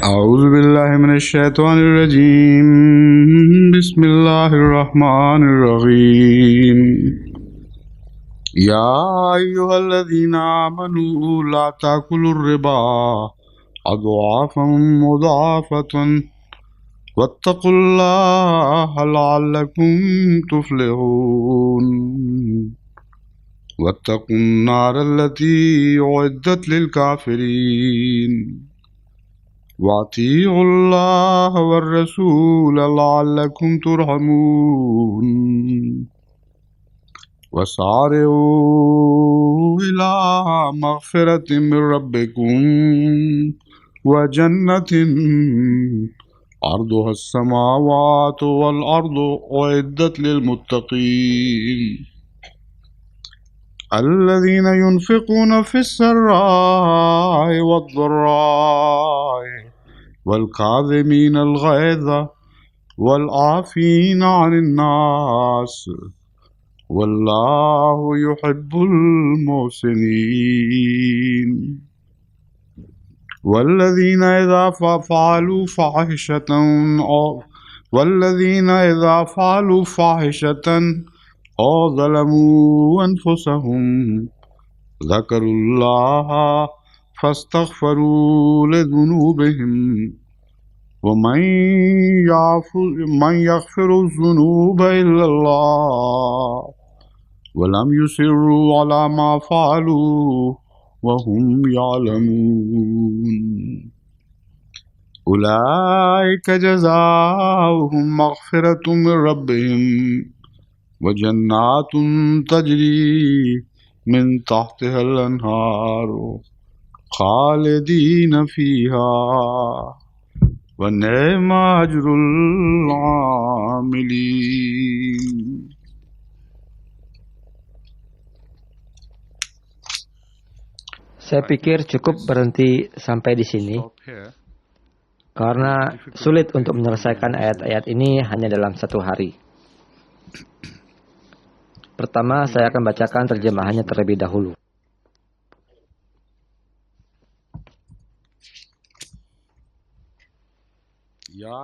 أعوذ بالله من الشيطان الرجيم بسم الله الرحمن الرحيم يا أيها الذين آمنوا لا تأكلوا الربا أضعافا مضاعفة واتقوا الله لعلكم تفلحون واتقوا النار التي أعدت للكافرين وأطيعوا الله والرسول لعلكم ترحمون وسارعوا إلى مغفرة من ربكم وجنة عرضها السماوات والأرض أعدت للمتقين الذين ينفقون في السراء والضراء والكاظمين الغيظ والعافين عن الناس والله يحب المحسنين والذين إذا فعلوا فاحشة أو ظلموا أنفسهم ذكروا الله فاستغفروا لذنوبهم ومن يغفر الذنوب إلا الله ولم يصروا على ما فعلوا وهم يعلمون أولئك جزاؤهم مغفرة من ربهم وجنات تجري من تحتها الأنهار خالدين فيها ونعم أجر العاملين. Saya pikir cukup berhenti sampai di sini, karena sulit untuk menyelesaikan ayat-ayat ini hanya dalam satu hari. Pertama, saya akan bacakan terjemahannya terlebih dahulu. Ya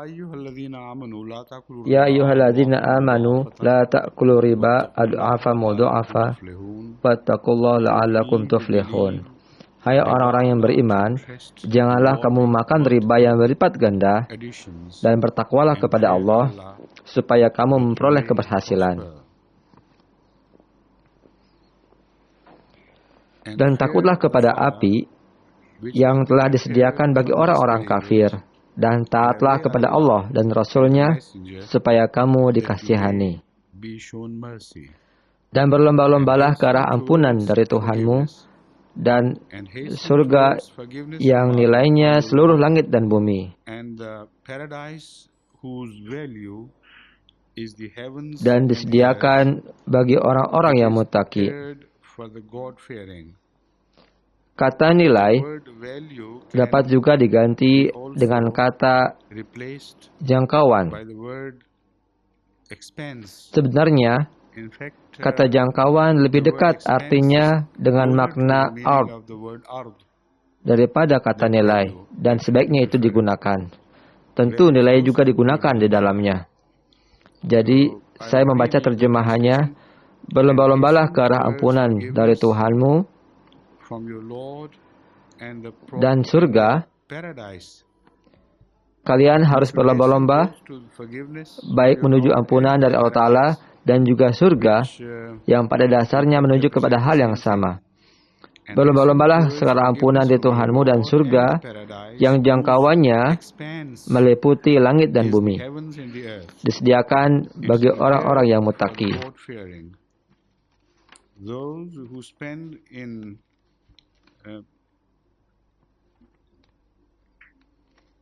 ayyuhalladzina amanu la ta'kulu riba ad'afa mudha'afa wattaqullaha la'allakum tuflihun. Hai orang-orang yang beriman, janganlah kamu makan riba yang berlipat ganda, dan bertakwalah kepada Allah supaya kamu memperoleh keberhasilan. Dan takutlah kepada api yang telah disediakan bagi orang-orang kafir, dan taatlah kepada Allah dan Rasul-Nya supaya kamu dikasihani. Dan berlomba-lombalah ke arah ampunan dari Tuhanmu dan surga yang nilainya seluruh langit dan bumi. Dan disediakan bagi orang-orang yang muttaqi. Kata nilai dapat juga diganti dengan kata jangkauan. Sebenarnya, kata jangkauan lebih dekat artinya dengan makna ard daripada kata nilai, dan sebaiknya itu digunakan. Tentu nilai juga digunakan di dalamnya. Jadi, saya membaca terjemahannya, berlomba-lombalah ke arah ampunan dari Tuhanmu dan surga. Kalian harus berlomba-lomba baik menuju ampunan dari Allah Ta'ala dan juga surga yang pada dasarnya menuju kepada hal yang sama. Berlomba-lombalah ke arah ampunan dari Tuhanmu dan surga yang jangkauannya meliputi langit dan bumi. Disediakan bagi orang-orang yang muttaqi.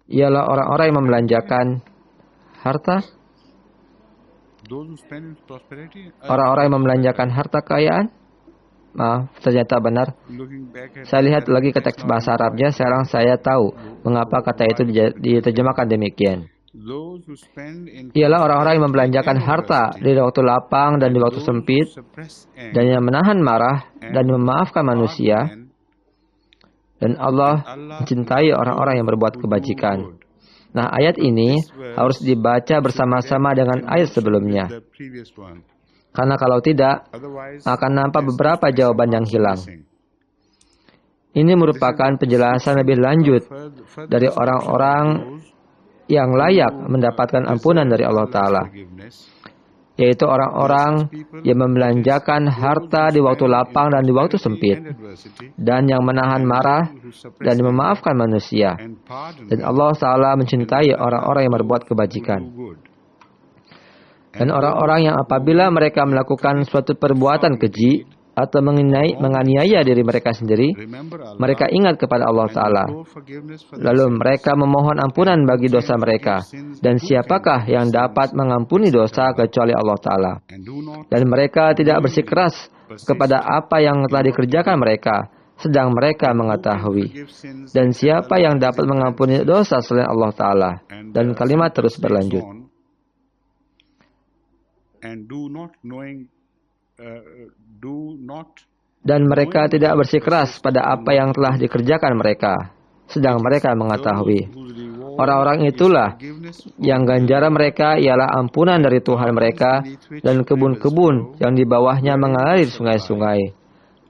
Ialah orang-orang yang membelanjakan harta. Orang-orang yang membelanjakan harta kekayaan. Maaf, ternyata benar. Saya lihat lagi ke teks bahasa Arabnya, sekarang saya tahu mengapa kata itu diterjemahkan demikian. Ialah orang-orang yang membelanjakan harta di waktu lapang dan di waktu sempit, dan yang menahan marah dan memaafkan manusia, Dan Allah mencintai orang-orang yang berbuat kebajikan. Nah, ayat ini harus dibaca bersama-sama dengan ayat sebelumnya. Karena kalau tidak, akan nampak beberapa jawaban yang hilang. Ini merupakan penjelasan lebih lanjut dari orang-orang yang layak mendapatkan ampunan dari Allah Ta'ala, yaitu orang-orang yang membelanjakan harta di waktu lapang dan di waktu sempit, dan yang menahan marah dan memaafkan manusia. Dan Allah Ta'ala mencintai orang-orang yang berbuat kebajikan. Dan orang-orang yang apabila mereka melakukan suatu perbuatan keji atau menganiaya diri mereka sendiri, mereka ingat kepada Allah Ta'ala. Lalu mereka memohon ampunan bagi dosa mereka. Dan siapakah yang dapat mengampuni dosa kecuali Allah Ta'ala? Dan mereka tidak bersikeras kepada apa yang telah dikerjakan mereka, sedang mereka mengetahui. Dan siapa yang dapat mengampuni dosa selain Allah Ta'ala? Dan kalimat terus berlanjut. Dan mereka tidak bersikeras pada apa yang telah dikerjakan mereka, sedang mereka mengetahui. Orang-orang itulah yang ganjaran mereka ialah ampunan dari Tuhan mereka dan kebun-kebun yang di bawahnya mengalir sungai-sungai.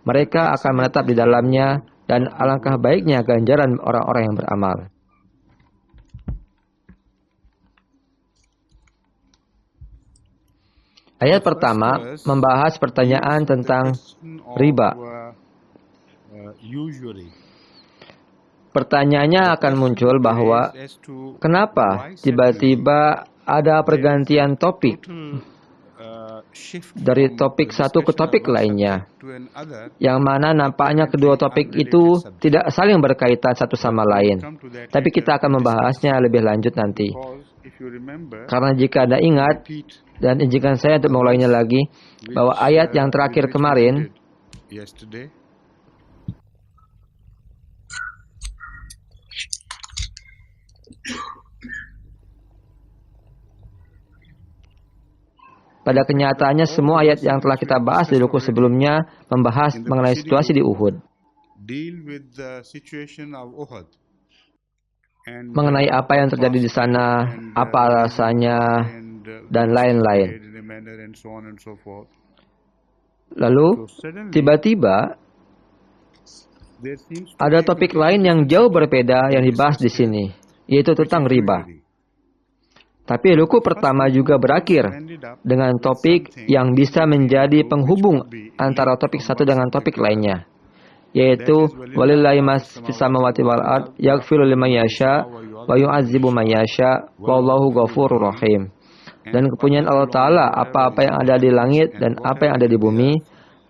Mereka akan menetap di dalamnya, dan alangkah baiknya ganjaran orang-orang yang beramal. Ayat pertama membahas pertanyaan tentang riba. Pertanyaannya akan muncul bahwa kenapa tiba-tiba ada pergantian topik dari topik satu ke topik lainnya, yang mana nampaknya kedua topik itu tidak saling berkaitan satu sama lain. Tapi kita akan membahasnya lebih lanjut nanti. Karena jika Anda ingat, dan izinkan saya untuk mengulanginya lagi, bahwa ayat yang terakhir kemarin pada kenyataannya semua ayat yang telah kita bahas di buku sebelumnya membahas mengenai situasi di Uhud. Mengenai apa yang terjadi di sana, apa alasannya, dan lain-lain. Lalu, tiba-tiba ada topik lain yang jauh berbeda yang dibahas di sini, yaitu tentang riba. Tapi buku pertama juga berakhir dengan topik yang bisa menjadi penghubung antara topik satu dengan topik lainnya, yaitu walillahi mas fis samawati wal ard yaghfiru liman yasha wa yu'adzibu man yasha wallahu ghafurur rahim. Dan kepunyaan Allah Ta'ala apa-apa yang ada di langit dan apa yang ada di bumi,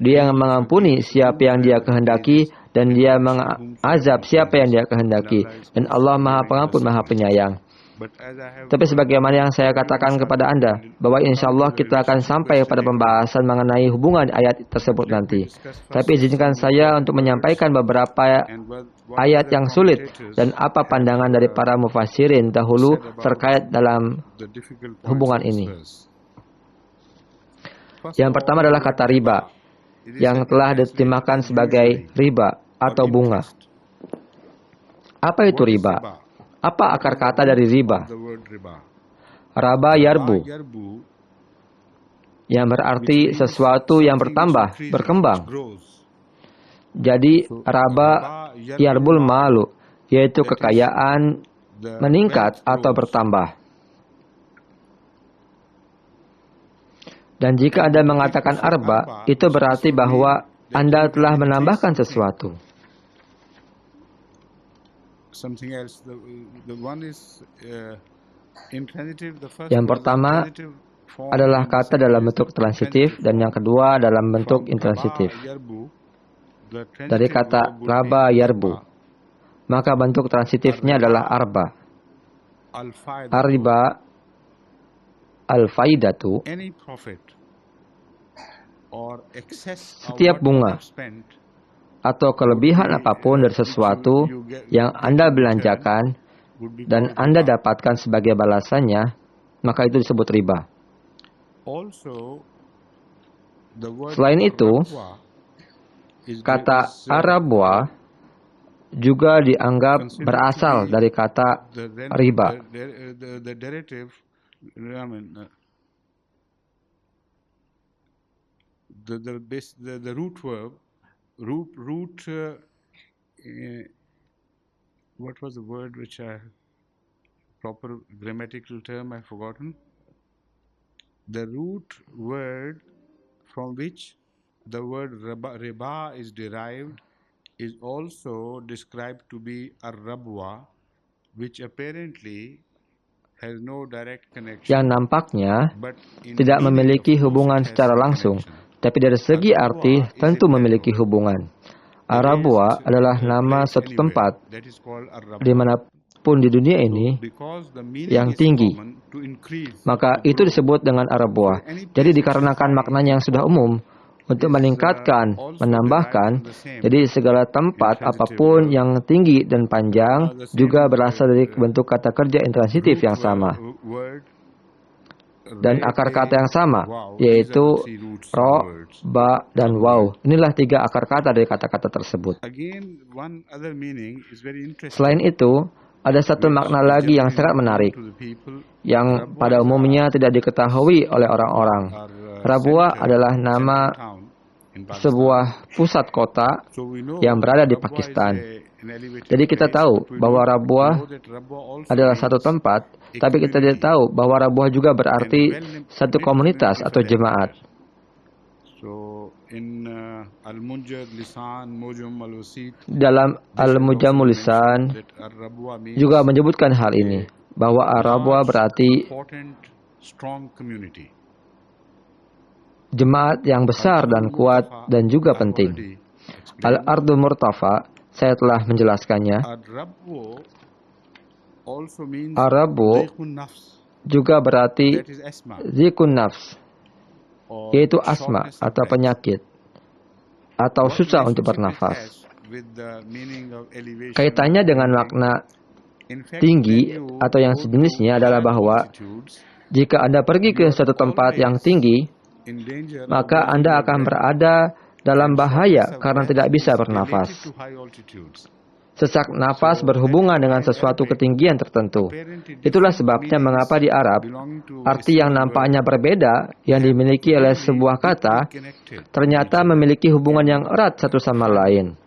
Dia yang mengampuni siapa yang Dia kehendaki, dan Dia mengazab siapa yang Dia kehendaki, dan Allah Maha Pengampun Maha Penyayang. Tapi sebagaimana yang saya katakan kepada Anda, bahwa insya Allah kita akan sampai pada pembahasan mengenai hubungan ayat tersebut nanti. Tapi izinkan saya untuk menyampaikan beberapa ayat yang sulit dan apa pandangan dari para mufassirin dahulu terkait dalam hubungan ini. Yang pertama adalah kata riba, yang telah diterjemahkan sebagai riba atau bunga. Apa itu riba? Apa akar kata dari riba? Raba yarbu, yang berarti sesuatu yang bertambah, berkembang. Jadi raba yarbul malu, yaitu kekayaan meningkat atau bertambah. Dan jika Anda mengatakan arba, itu berarti bahwa Anda telah menambahkan sesuatu. Yang pertama adalah kata dalam bentuk transitif, dan yang kedua dalam bentuk intransitif. Dari kata raba yarbu, maka bentuk transitifnya adalah arba. Ariba al-faidatu, setiap bunga atau kelebihan apapun dari sesuatu yang Anda belanjakan dan Anda dapatkan sebagai balasannya, maka itu disebut riba. Selain itu, kata arabwa juga dianggap berasal dari kata riba. The derivative, I mean, the root verb, what was the word which proper grammatical term I've forgotten. The root word from which the word riba is derived is also described to be ar-rabwa, which apparently has no direct connection. Yang nampaknya tidak memiliki hubungan secara langsung, tapi dari segi arti tentu memiliki hubungan. Ar-rabwa adalah nama suatu tempat dimanapun di dunia ini yang tinggi. Maka itu disebut dengan ar-rabwa. Jadi dikarenakan maknanya yang sudah umum, untuk meningkatkan, menambahkan, jadi segala tempat apapun yang tinggi dan panjang juga berasal dari bentuk kata kerja intransitif yang sama. Dan akar kata yang sama, yaitu ro, ba, dan waw. Inilah 3 akar kata dari kata-kata tersebut. Selain itu, ada satu makna lagi yang sangat menarik, yang pada umumnya tidak diketahui oleh orang-orang. Rabwa adalah nama sebuah pusat kota yang berada di Pakistan. Jadi kita tahu bahwa Rabwa adalah satu tempat, tapi kita tidak tahu bahwa Rabwa juga berarti satu komunitas atau jemaat. Dalam Al-Mujamul Lisan juga menyebutkan hal ini, bahwa Rabwa berarti jemaat yang besar dan kuat dan juga penting. Al-Ardul Murtafa, saya telah menjelaskannya. Ar-Rabwu juga berarti zikun nafs, yaitu asma atau penyakit, atau susah untuk bernafas. Kaitannya dengan makna tinggi atau yang sejenisnya adalah bahwa jika Anda pergi ke suatu tempat yang tinggi, maka Anda akan berada dalam bahaya karena tidak bisa bernafas. Sesak nafas berhubungan dengan sesuatu ketinggian tertentu. Itulah sebabnya mengapa di Arab, arti yang nampaknya berbeda yang dimiliki oleh sebuah kata, ternyata memiliki hubungan yang erat satu sama lain.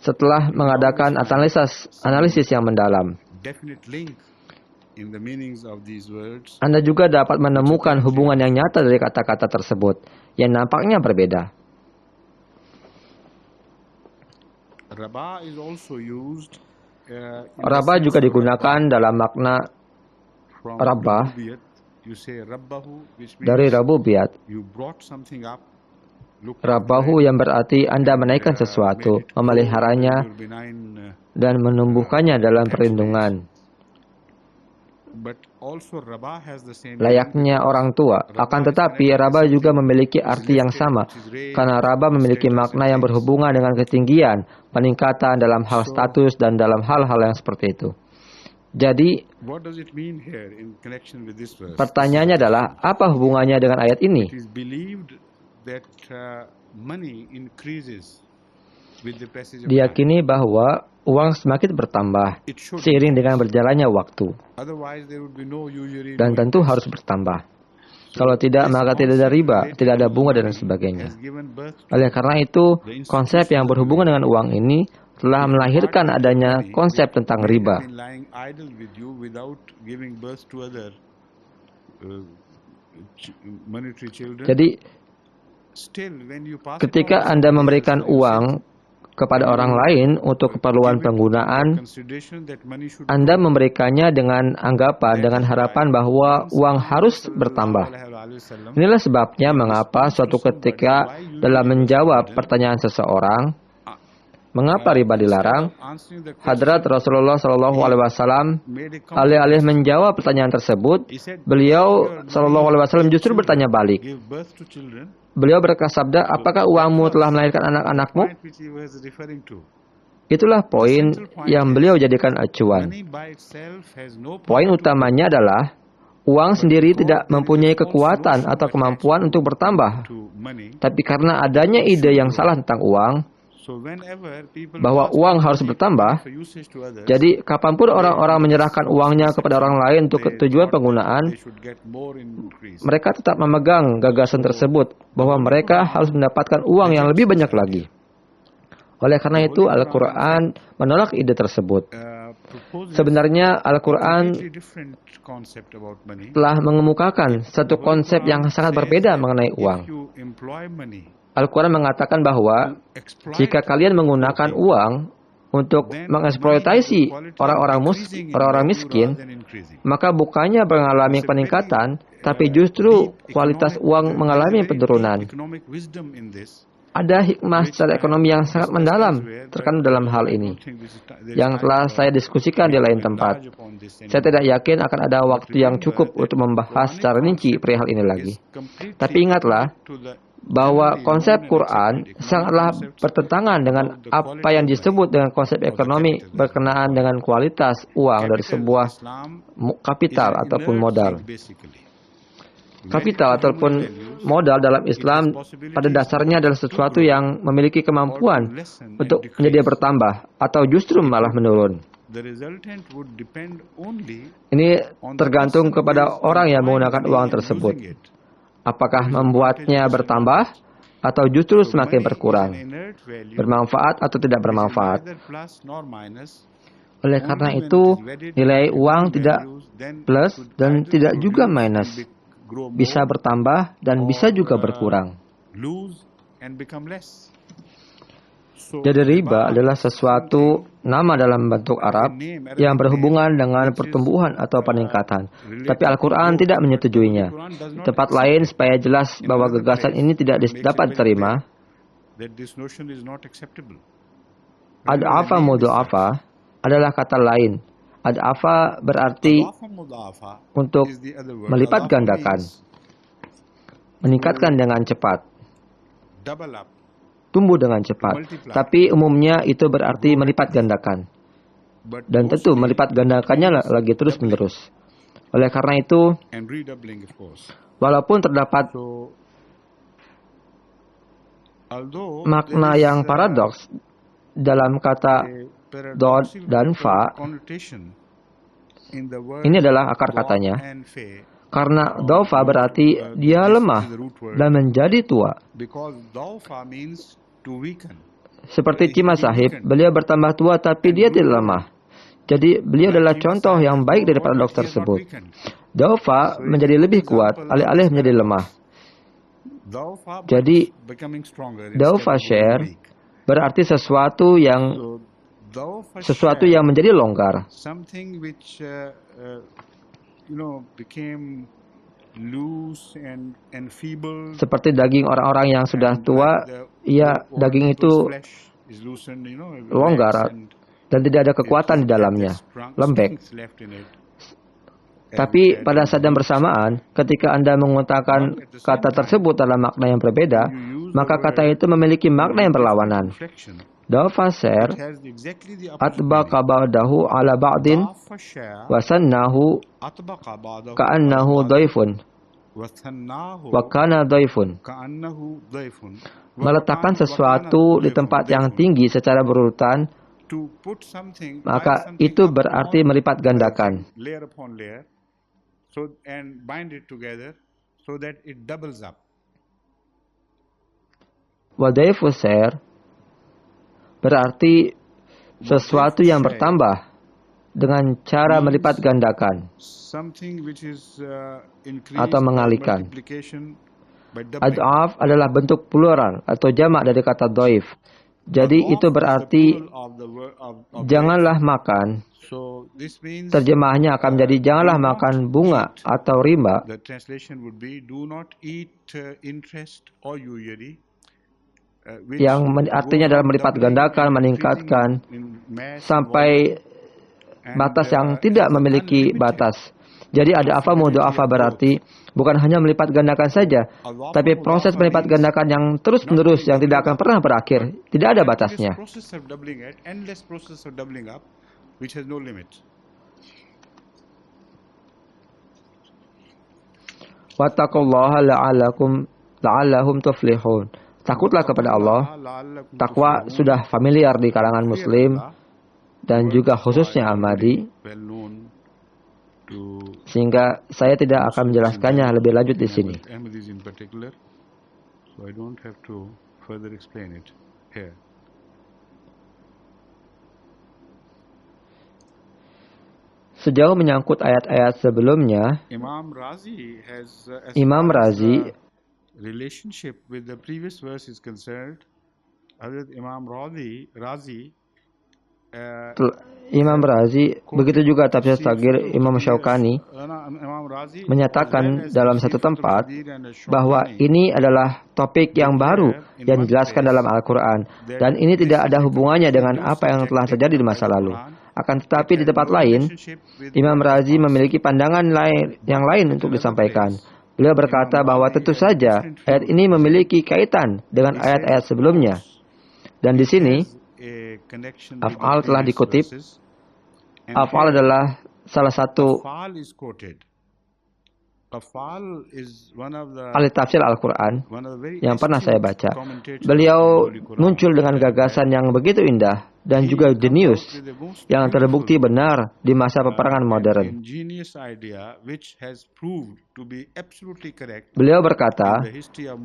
Setelah mengadakan analisis yang mendalam, Anda juga dapat menemukan hubungan yang nyata dari kata-kata tersebut, yang nampaknya berbeda. Rabah juga digunakan dalam makna rabbah dari rabubiyat. Rabbahu yang berarti Anda menaikkan sesuatu, memeliharanya, dan menumbuhkannya dalam perlindungan. Layaknya orang tua, akan tetapi Rabah juga memiliki arti yang sama, karena Rabah memiliki makna yang berhubungan dengan ketinggian, peningkatan dalam hal status, dan dalam hal-hal yang seperti itu. Jadi, pertanyaannya adalah, apa hubungannya dengan ayat ini? Diyakini bahwa uang semakin bertambah seiring dengan berjalannya waktu. Dan tentu harus bertambah. Kalau tidak, maka tidak ada riba, tidak ada bunga, dan sebagainya. Oleh karena itu, konsep yang berhubungan dengan uang ini telah melahirkan adanya konsep tentang riba. Jadi, ketika Anda memberikan uang kepada orang lain untuk keperluan penggunaan, Anda memberikannya dengan anggapan, dengan harapan bahwa uang harus bertambah. Inilah sebabnya mengapa suatu ketika dalam menjawab pertanyaan seseorang, mengapa riba dilarang? Hadrat Rasulullah SAW alih-alih menjawab pertanyaan tersebut, beliau SAW justru bertanya balik. Beliau berkata, apakah uangmu telah melahirkan anak-anakmu? Itulah poin yang beliau jadikan acuan. Poin utamanya adalah, uang sendiri tidak mempunyai kekuatan atau kemampuan untuk bertambah. Tapi karena adanya ide yang salah tentang uang, bahwa uang harus bertambah. Jadi, kapanpun orang-orang menyerahkan uangnya kepada orang lain untuk tujuan penggunaan, mereka tetap memegang gagasan tersebut bahwa mereka harus mendapatkan uang yang lebih banyak lagi. Oleh karena itu, Al-Quran menolak ide tersebut. Sebenarnya, Al-Quran telah mengemukakan satu konsep yang sangat berbeda mengenai uang. Al-Quran mengatakan bahwa jika kalian menggunakan uang untuk mengeksploitasi orang-orang miskin, maka bukannya mengalami peningkatan, tapi justru kualitas uang mengalami penurunan. Ada hikmah secara ekonomi yang sangat mendalam terkandung dalam hal ini, yang telah saya diskusikan di lain tempat. Saya tidak yakin akan ada waktu yang cukup untuk membahas secara rinci perihal ini lagi. Tapi ingatlah bahwa konsep Quran sangatlah bertentangan dengan apa yang disebut dengan konsep ekonomi berkenaan dengan kualitas uang dari sebuah kapital ataupun modal. Kapital ataupun modal dalam Islam pada dasarnya adalah sesuatu yang memiliki kemampuan untuk menjadi bertambah atau justru malah menurun. Ini tergantung kepada orang yang menggunakan uang tersebut. Apakah membuatnya bertambah atau justru semakin berkurang, bermanfaat atau tidak bermanfaat. Oleh karena itu, nilai uang tidak plus dan tidak juga minus, bisa bertambah dan bisa juga berkurang. Jadi riba adalah sesuatu nama dalam bentuk Arab yang berhubungan dengan pertumbuhan atau peningkatan. Tapi Al-Quran tidak menyetujuinya. Di tempat lain supaya jelas bahwa gagasan ini tidak dapat diterima. Ad'afa mudha'afa adalah kata lain. Ad'afa berarti untuk melipat gandakan, meningkatkan dengan cepat, tumbuh dengan cepat. Tapi umumnya itu berarti melipat gandakan. Dan tentu melipat gandakannya lagi terus menerus. Oleh karena itu, walaupun terdapat makna yang paradoks dalam kata dod dan fa, ini adalah akar katanya. Karena dofa berarti dia lemah dan menjadi tua. Seperti Cima Sahib, beliau bertambah tua tapi dia tidak lemah. Jadi beliau adalah contoh yang baik dari paradoks tersebut. Dofa menjadi lebih kuat, alih-alih menjadi lemah. Jadi dofa share berarti sesuatu yang menjadi longgar. Seperti daging orang-orang yang sudah tua, daging itu longgar dan tidak ada kekuatan di dalamnya, lembek. Tapi pada saat yang bersamaan, ketika Anda menggunakan kata tersebut dalam makna yang berbeda, maka kata itu memiliki makna yang berlawanan. Dafa share atbaqa ba'dahu ala ba'din wasannahu ka'annahu dhaifun wa kana dhaifun. Meletakkan sesuatu di tempat yang tinggi secara berurutan, maka itu berarti melipat gandakan. Wa dhaifu share berarti sesuatu yang bertambah dengan cara melipat gandakan atau mengalihkan. Ad'af adalah bentuk plural atau jamak dari kata dhaif. Jadi itu berarti janganlah makan. Terjemahannya akan menjadi janganlah makan bunga atau riba. Yang artinya adalah melipat gandakan, meningkatkan sampai batas yang tidak memiliki batas. Jadi ada apa mudha'afa berarti bukan hanya melipat gandakan saja, tapi proses melipat gandakan yang terus menerus yang tidak akan pernah berakhir, tidak ada batasnya. Wattaqullaha la'allahum tuflihun. Takutlah kepada Allah. Takwa sudah familiar di kalangan Muslim dan juga khususnya Ahmadi, sehingga saya tidak akan menjelaskannya lebih lanjut di sini. Sejauh menyangkut ayat-ayat sebelumnya, Imam Razi relationship with the previous verse is concerned, Imam Razi, begitu juga tafsir Saghir Imam Syaukani menyatakan dalam satu tempat bahwa ini adalah topik yang baru yang dijelaskan dalam Al-Quran, dan ini tidak ada hubungannya dengan apa yang telah terjadi di masa lalu. Akan tetapi di tempat lain, Imam Razi memiliki pandangan yang lain untuk disampaikan. Beliau berkata bahwa tentu saja ayat ini memiliki kaitan dengan ayat-ayat sebelumnya. Dan di sini, af'al telah dikutip. Af'al adalah salah satu ahli tafsir Al-Quran yang pernah saya baca. Beliau muncul dengan gagasan yang begitu indah dan juga jenius yang terbukti benar di masa peperangan modern. Beliau berkata,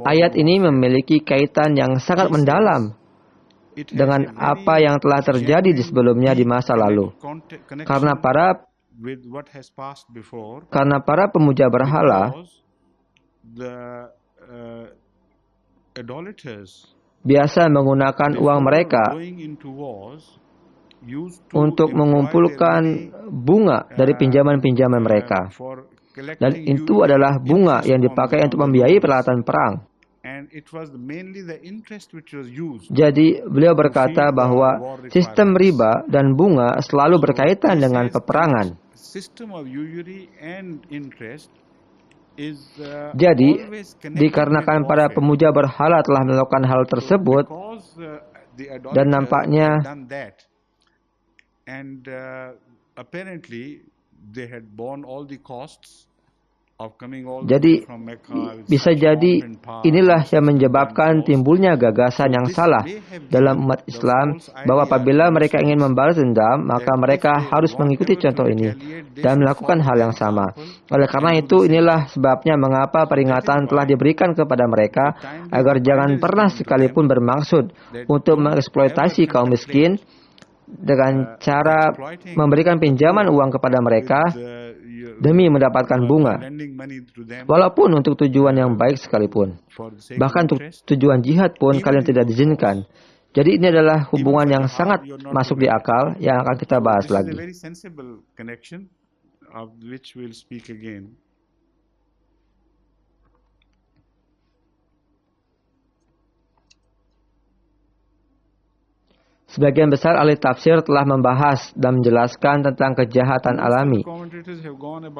ayat ini memiliki kaitan yang sangat mendalam dengan apa yang telah terjadi di sebelumnya di masa lalu. Karena para pemuja berhala biasa menggunakan uang mereka untuk mengumpulkan bunga dari pinjaman-pinjaman mereka. Dan itu adalah bunga yang dipakai untuk membiayai peralatan perang. Jadi beliau berkata bahwa sistem riba dan bunga selalu berkaitan dengan peperangan. Jadi, dikarenakan para pemuja berhala telah melakukan hal tersebut, dan nampaknya jadi bisa jadi inilah yang menyebabkan timbulnya gagasan yang salah dalam umat Islam, bahwa apabila mereka ingin membalas dendam, maka mereka harus mengikuti contoh ini dan melakukan hal yang sama. Oleh karena itu, inilah sebabnya mengapa peringatan telah diberikan kepada mereka agar jangan pernah sekalipun bermaksud untuk mengeksploitasi kaum miskin dengan cara memberikan pinjaman uang kepada mereka demi mendapatkan bunga, walaupun untuk tujuan yang baik sekalipun. Bahkan untuk tujuan jihad pun kalian tidak diizinkan. Jadi ini adalah hubungan yang sangat masuk di akal yang akan kita bahas lagi. Sebagian besar ahli tafsir telah membahas dan menjelaskan tentang kejahatan alami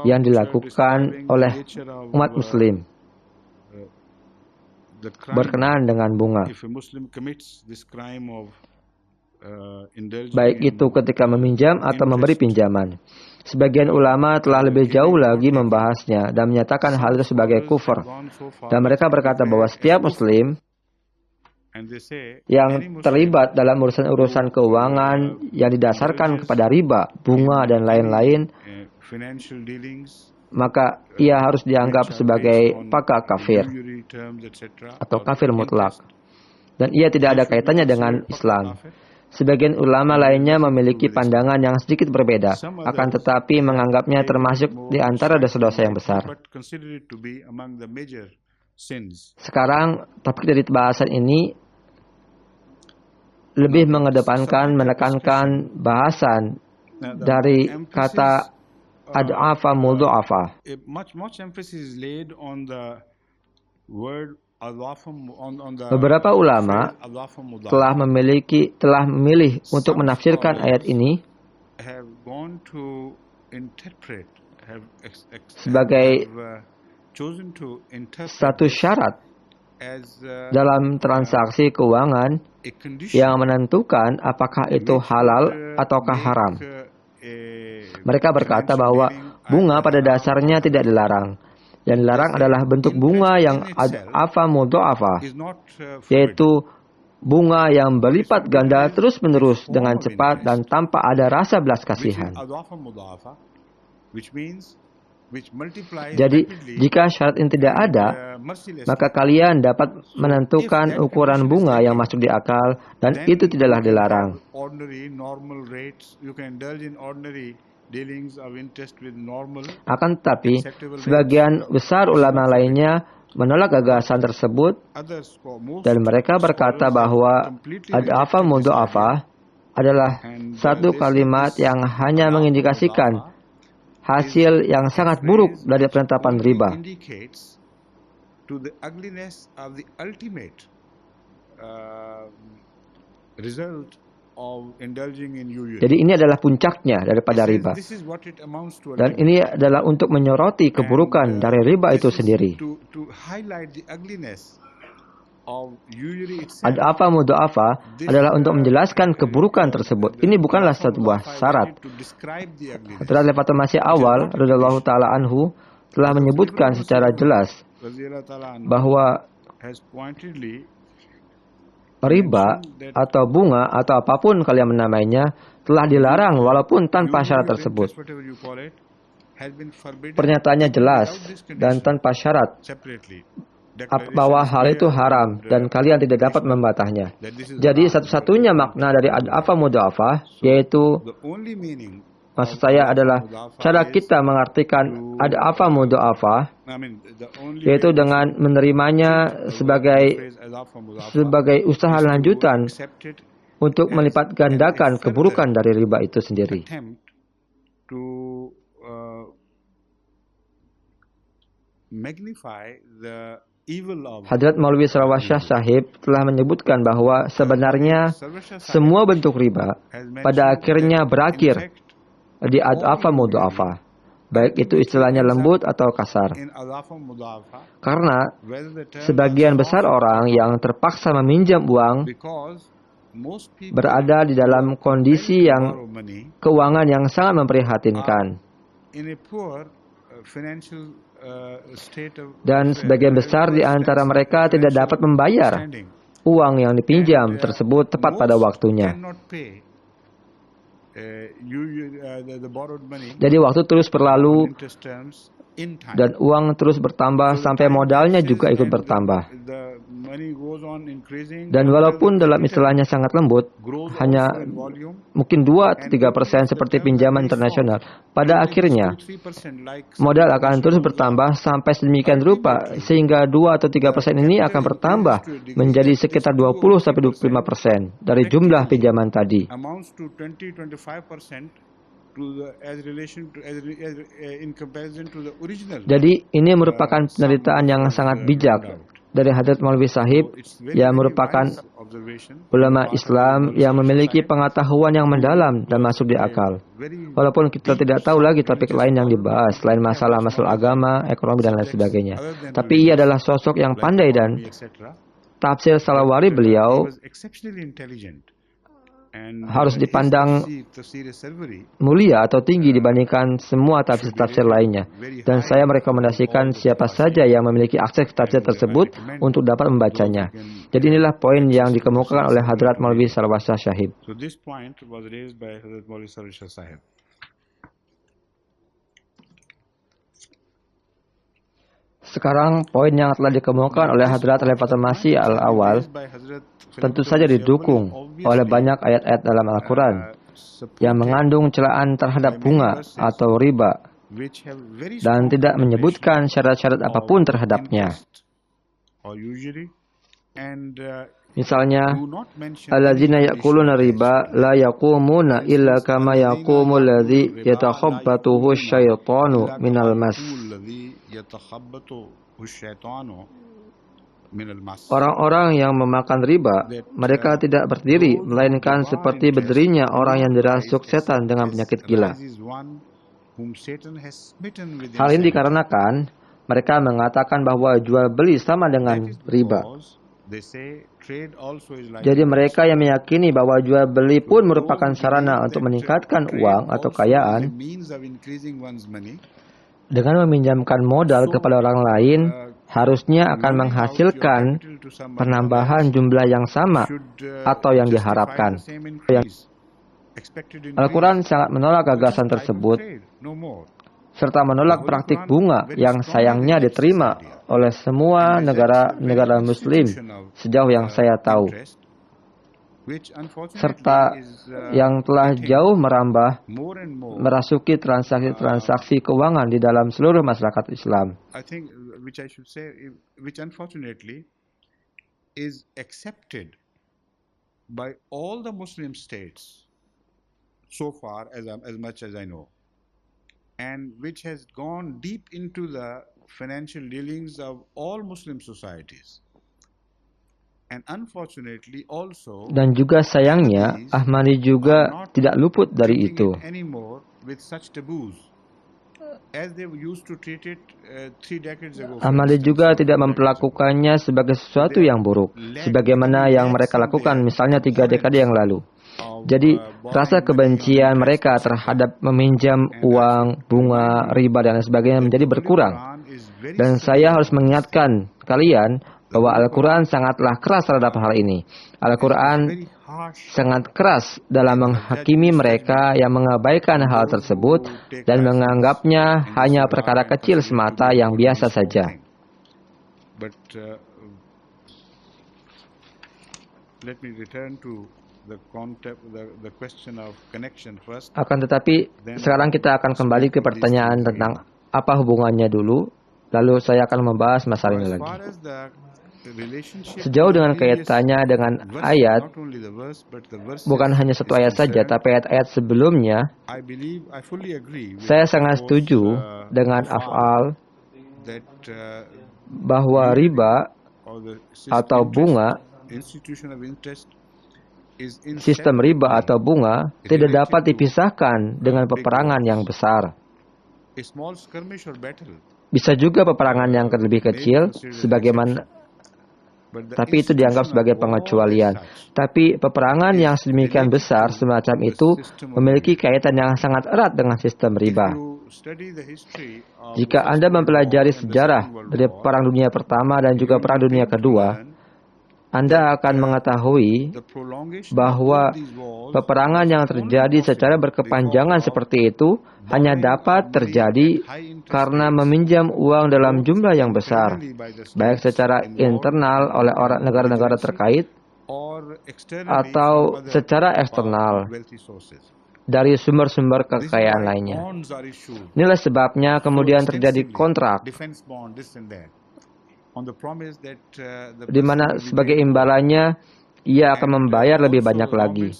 yang dilakukan oleh umat Muslim berkenaan dengan bunga. Baik itu ketika meminjam atau memberi pinjaman. Sebagian ulama telah lebih jauh lagi membahasnya dan menyatakan hal itu sebagai kufur. Dan mereka berkata bahwa setiap Muslim yang terlibat dalam urusan-urusan keuangan yang didasarkan kepada riba, bunga, dan lain-lain, maka ia harus dianggap sebagai pakar kafir atau kafir mutlak. Dan ia tidak ada kaitannya dengan Islam. Sebagian ulama lainnya memiliki pandangan yang sedikit berbeda, akan tetapi menganggapnya termasuk di antara dosa-dosa yang besar. Sekarang, topik dari bahasan ini lebih menekankan bahasan dari kata ad'afa mudha'afa. Beberapa ulama telah memilih untuk menafsirkan ayat ini sebagai satu syarat dalam transaksi keuangan yang menentukan apakah itu halal ataukah haram. Mereka berkata bahwa bunga pada dasarnya tidak dilarang. Yang dilarang adalah bentuk bunga yang ad'afa mudha'afa, yaitu bunga yang berlipat ganda terus-menerus dengan cepat dan tanpa ada rasa belas kasihan. Jadi, jika syarat ini tidak ada, maka kalian dapat menentukan ukuran bunga yang masuk di akal, dan itu tidaklah dilarang. Akan tetapi, sebagian besar ulama lainnya menolak gagasan tersebut, dan mereka berkata bahwa ad'afa mudha'afa adalah satu kalimat yang hanya mengindikasikan hasil yang sangat buruk dari penetapan riba. Jadi ini adalah puncaknya daripada riba. Dan ini adalah untuk menyoroti keburukan dari riba itu sendiri. Ad'afa mudha'afa adalah untuk menjelaskan keburukan tersebut. Ini bukanlah sebuah syarat. Hadrat Fatul Masih awal radhiyallahu taala anhu telah menyebutkan secara jelas bahwa riba atau bunga atau apapun kalian menamainya telah dilarang walaupun tanpa syarat tersebut. Pernyataannya jelas dan tanpa syarat bahwa hal itu haram dan kalian tidak dapat membatahnya. Jadi satu-satunya makna dari ad'afa mudha'afa, yaitu maksud saya adalah cara kita mengartikan ad'afa mudha'afa, yaitu dengan menerimanya sebagai usaha lanjutan untuk melipat gandakan keburukan dari riba itu sendiri. Hadrat Maulwi Sarwar Shah Sahib telah menyebutkan bahwa sebenarnya semua bentuk riba pada akhirnya berakhir di ad'afa mudha'afa, baik itu istilahnya lembut atau kasar. Karena sebagian besar orang yang terpaksa meminjam uang berada di dalam kondisi yang keuangan yang sangat memprihatinkan. Dan sebagian besar di antara mereka tidak dapat membayar uang yang dipinjam tersebut tepat pada waktunya. Jadi waktu terus berlalu dan uang terus bertambah sampai modalnya juga ikut bertambah. Dan walaupun dalam istilahnya sangat lembut, hanya mungkin 2-3% seperti pinjaman internasional, pada akhirnya modal akan terus bertambah sampai sedemikian rupa sehingga 2-3% ini akan bertambah menjadi sekitar 20-25% dari jumlah pinjaman tadi. Jadi ini merupakan penderitaan yang sangat bijak dari Hadrat Maulwi Sahib yang merupakan ulama Islam yang memiliki pengetahuan yang mendalam dan masuk di akal. Walaupun kita tidak tahu lagi topik lain yang dibahas selain masalah-masalah agama, ekonomi dan lain sebagainya. Tapi ia adalah sosok yang pandai dan tafsir salawari beliau harus dipandang mulia atau tinggi dibandingkan semua tafsir-tafsir lainnya. Dan saya merekomendasikan siapa saja yang memiliki akses ke tafsir tersebut untuk dapat membacanya. Jadi inilah poin yang dikemukakan oleh Hadrat Maulwi Sarwar Shah Sahib. Sekarang poin yang telah dikemukakan oleh Hadrat Fatul Masih al-awal tentu saja didukung oleh banyak ayat-ayat dalam Al-Quran yang mengandung celaan terhadap bunga atau riba dan tidak menyebutkan syarat-syarat apapun terhadapnya. Misalnya, alladzina ya'kuluna riba la yaqumuna illa kama yaqumul ladzi yatakhabbathu asyaitanu minal mas. Orang-orang yang memakan riba, mereka tidak berdiri, melainkan seperti berdirinya orang yang dirasuk setan dengan penyakit gila. Hal ini dikarenakan mereka mengatakan bahwa jual beli sama dengan riba. Jadi mereka yang meyakini bahwa jual beli pun merupakan sarana untuk meningkatkan uang atau kekayaan, dengan meminjamkan modal kepada orang lain harusnya akan menghasilkan penambahan jumlah yang sama atau yang diharapkan. Al-Quran sangat menolak gagasan tersebut serta menolak praktik bunga yang sayangnya diterima oleh semua negara Muslim sejauh yang saya tahu, serta yang telah jauh merasuki transaksi-transaksi keuangan di dalam seluruh masyarakat Islam. So far, as much as I know, and which has gone deep into the financial dealings of all Muslim societies. And unfortunately also, dan juga sayangnya Ahmadi juga tidak luput dari itu. Ahmadi juga tidak memperlakukannya sebagai sesuatu yang buruk, sebagaimana yang mereka lakukan misalnya 3 dekade yang lalu. Jadi, rasa kebencian mereka terhadap meminjam uang, bunga, riba, dan lain sebagainya menjadi berkurang. Dan saya harus mengingatkan kalian bahwa Al-Quran sangatlah keras terhadap hal ini. Al-Quran sangat keras dalam menghakimi mereka yang mengabaikan hal tersebut dan menganggapnya hanya perkara kecil semata yang biasa saja. Akan tetapi, sekarang kita akan kembali ke pertanyaan tentang apa hubungannya dulu, lalu saya akan membahas masalah ini lagi. Sejauh dengan kaitannya dengan ayat, bukan hanya satu ayat saja, tapi ayat-ayat sebelumnya, saya sangat setuju dengan Af'al bahwa riba atau bunga, sistem riba atau bunga tidak dapat dipisahkan dengan peperangan yang besar. Bisa juga peperangan yang lebih kecil, tapi itu dianggap sebagai pengecualian. Tapi peperangan yang sedemikian besar semacam itu memiliki kaitan yang sangat erat dengan sistem riba. Jika Anda mempelajari sejarah dari Perang Dunia Pertama dan juga Perang Dunia Kedua, Anda akan mengetahui bahwa peperangan yang terjadi secara berkepanjangan seperti itu hanya dapat terjadi karena meminjam uang dalam jumlah yang besar, baik secara internal oleh negara-negara terkait atau secara eksternal dari sumber-sumber kekayaan lainnya. Inilah sebabnya kemudian terjadi kontrak di mana sebagai imbalannya ia akan membayar lebih banyak lagi.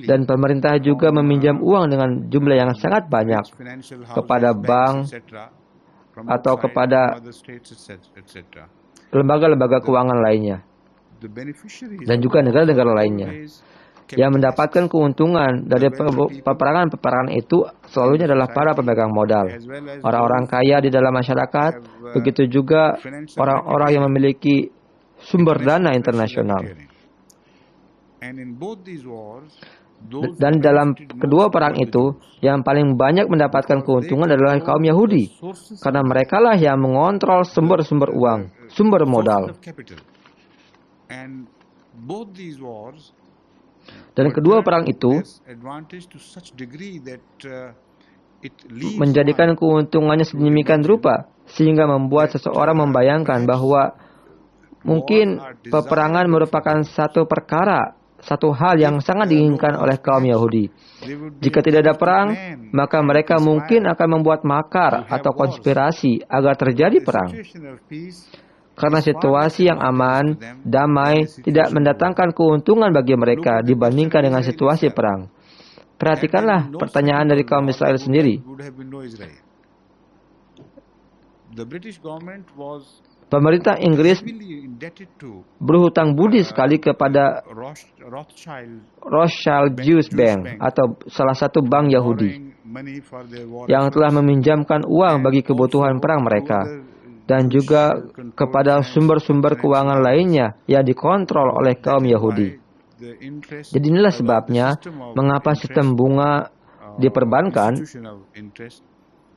Dan pemerintah juga meminjam uang dengan jumlah yang sangat banyak kepada bank atau kepada lembaga-lembaga keuangan lainnya dan juga negara-negara lainnya. Yang mendapatkan keuntungan dari peperangan itu selalunya adalah para pemegang modal, orang-orang kaya di dalam masyarakat, begitu juga orang-orang yang memiliki sumber dana internasional. Dan dalam kedua perang itu, yang paling banyak mendapatkan keuntungan adalah kaum Yahudi, karena merekalah yang mengontrol sumber-sumber uang, sumber modal. Dan kedua perang itu menjadikan keuntungannya sedemikian rupa sehingga membuat seseorang membayangkan bahwa mungkin peperangan merupakan satu hal yang sangat diinginkan oleh kaum Yahudi. Jika tidak ada perang, maka mereka mungkin akan membuat makar atau konspirasi agar terjadi perang. Karena situasi yang aman, damai, tidak mendatangkan keuntungan bagi mereka dibandingkan dengan situasi perang. Perhatikanlah pertanyaan dari kaum Israel sendiri. Pemerintah Inggris berhutang budi sekali kepada Rothschild Jewish Bank atau salah satu bank Yahudi yang telah meminjamkan uang bagi kebutuhan perang mereka, dan juga kepada sumber-sumber keuangan lainnya yang dikontrol oleh kaum Yahudi. Jadi inilah sebabnya mengapa sistem bunga diperbankan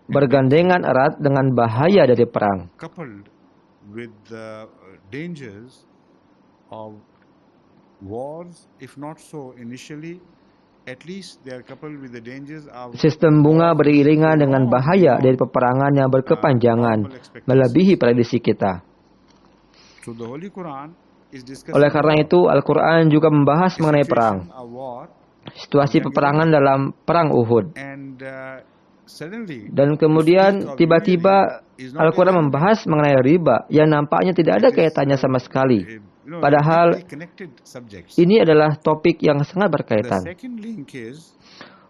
bergandengan erat dengan bahaya dari perang. Coupled with the dangers of wars, if not so initially, at least they are coupled with the dangers of Sistem bunga beriringan dengan bahaya dari peperangan yang berkepanjangan, melebihi prediksi kita. So the Holy Quran is discussing Oleh karena itu, Al-Quran juga membahas mengenai perang, a war, situasi peperangan dalam perang Uhud. and suddenly Dan kemudian tiba-tiba Al-Quran membahas mengenai riba yang nampaknya tidak ada kaitannya sama sekali. Padahal connected subjects. ini adalah topik yang sangat The berkaitan. second link is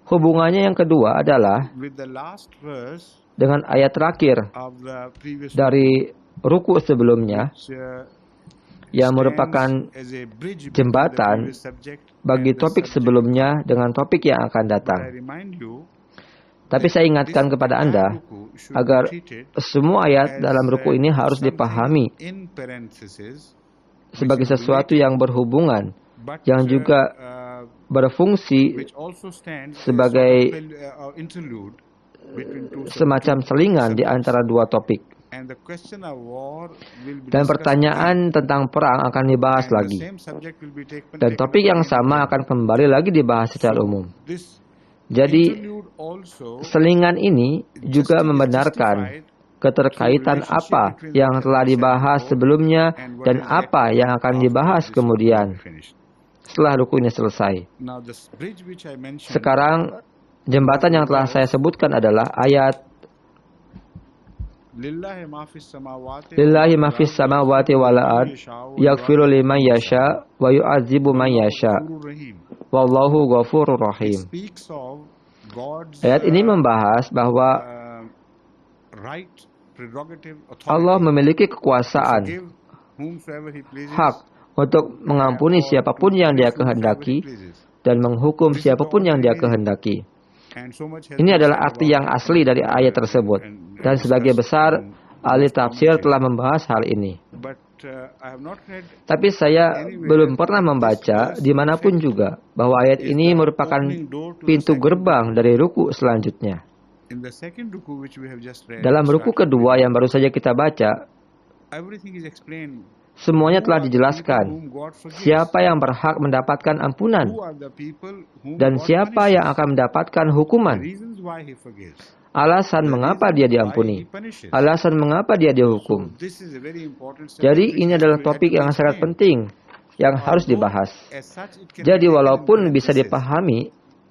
Hubungannya yang kedua adalah with the last verse dengan ayat terakhir of the previous dari ruku sebelumnya which, yang stands merupakan as a bridge between the jembatan previous subject bagi and the topik subject. sebelumnya dengan topik yang akan But I datang. remind you Tapi saya ingatkan kepada Anda ruku should agar be treated semua ayat as, dalam ruku ini harus something dipahami in parenthesis, sebagai sesuatu yang berhubungan, but yang juga berfungsi which also stands sebagai as sort of interlude between two semacam selingan di antara dua topik. and the question of war will be Dan discussed pertanyaan tentang perang akan dibahas and the lagi. same subject will be taken Dan topik yang sama akan kembali lagi dibahas secara umum. this Jadi, interlude also selingan ini juga membenarkan keterkaitan apa yang telah dibahas sebelumnya dan apa yang akan dibahas kemudian setelah ruku ini selesai. now this bridge which I mentioned Sekarang, jembatan yang telah saya sebutkan adalah ayat lillahi ma fis samawati Lillahi ma fis samawati wal ard yaghfiru liman yasha wa yu'adzibu man yasha wallahu ghafurur rahim. speaks of God's Ayat ini membahas bahwa right prerogative Allah authority memiliki to kekuasaan, forgive whomsoever he pleases hak untuk mengampuni siapapun yang Dia kehendaki dan menghukum siapapun yang Dia kehendaki. and so much has Ini been adalah said arti about yang asli dari ayat tersebut. Dan sebagai besar, ahli tafsir telah membahas hal ini. but I have not read Tapi saya belum pernah membaca dimanapun juga bahwa ayat ini merupakan pintu gerbang dari ruku selanjutnya. in the second ruku which we have just read Dalam ruku kedua yang baru saja kita baca, everything is explained semuanya telah whom dijelaskan. God forgives, Siapa yang berhak mendapatkan ampunan who are the people whom dan God siapa yang akan mendapatkan hukuman. reasons why he forgives, Alasan mengapa dia why he diampuni. punishes. Alasan mengapa dia dihukum. This is a very important subject Jadi which ini has adalah to topik yang sangat explain. penting yang harus dibahas. As such, it can Jadi be taken walaupun in bisa parentheses, dipahami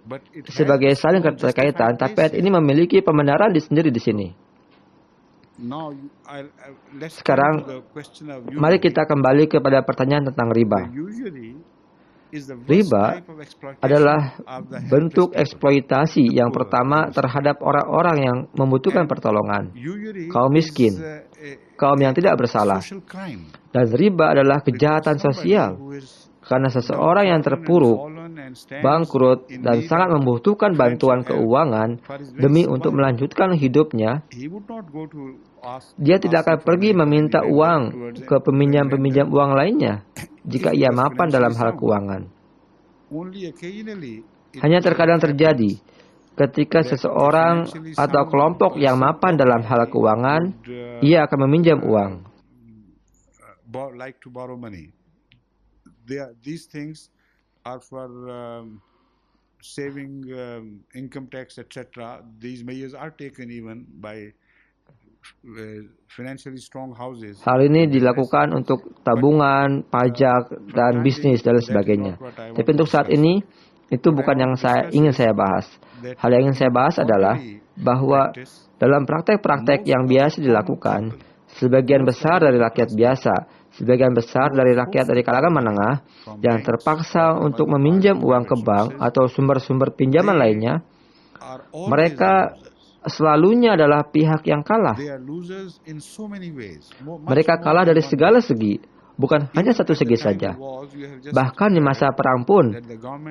but it has sebagai saling no keterkaitan, justified tapi ayat basis. ini memiliki pembenaran sendiri di sini. Now, let's Sekarang, come to the question of Mari kita kembali kepada pertanyaan tentang riba. usury is the worst Riba type of exploitation adalah of the bentuk helpless people. eksploitasi yang pertama terhadap orang-orang yang membutuhkan pertolongan, Usury kaum miskin, is, kaum yang tidak bersalah. social crime. Dan riba adalah kejahatan sosial, Who is karena seseorang yang terpuruk, fallen and stands bangkrut, in dan need sangat of membutuhkan bantuan financial help keuangan for his very demi survival. untuk melanjutkan hidupnya. He would not go to ask, Dia tidak akan asking for pergi money meminta from the uang lender towards ke peminjam-peminjam uang lainnya jika If he ia was mapan dalam hal financially keuangan. Only occasionally it Hanya may terkadang happen terjadi ketika seseorang atau kelompok yang mapan dalam hal keuangan, ia akan meminjam uang. like to borrow money. These things are for saving income tax, etc. These measures are taken even by financially strong houses. Hal ini dilakukan untuk tabungan, pajak, dan bisnis dan sebagainya. Tapi untuk saat ini, itu bukan yang ingin saya bahas. Hal yang ingin saya bahas adalah bahwa dalam praktek-praktek yang biasa dilakukan, sebagian besar dari rakyat biasa, sebagian besar dari rakyat dari kalangan menengah yang terpaksa untuk meminjam uang ke bank atau sumber-sumber pinjaman lainnya, mereka selalunya adalah pihak yang kalah. Mereka kalah dari segala segi, bukan hanya satu segi saja. Bahkan di masa perang pun,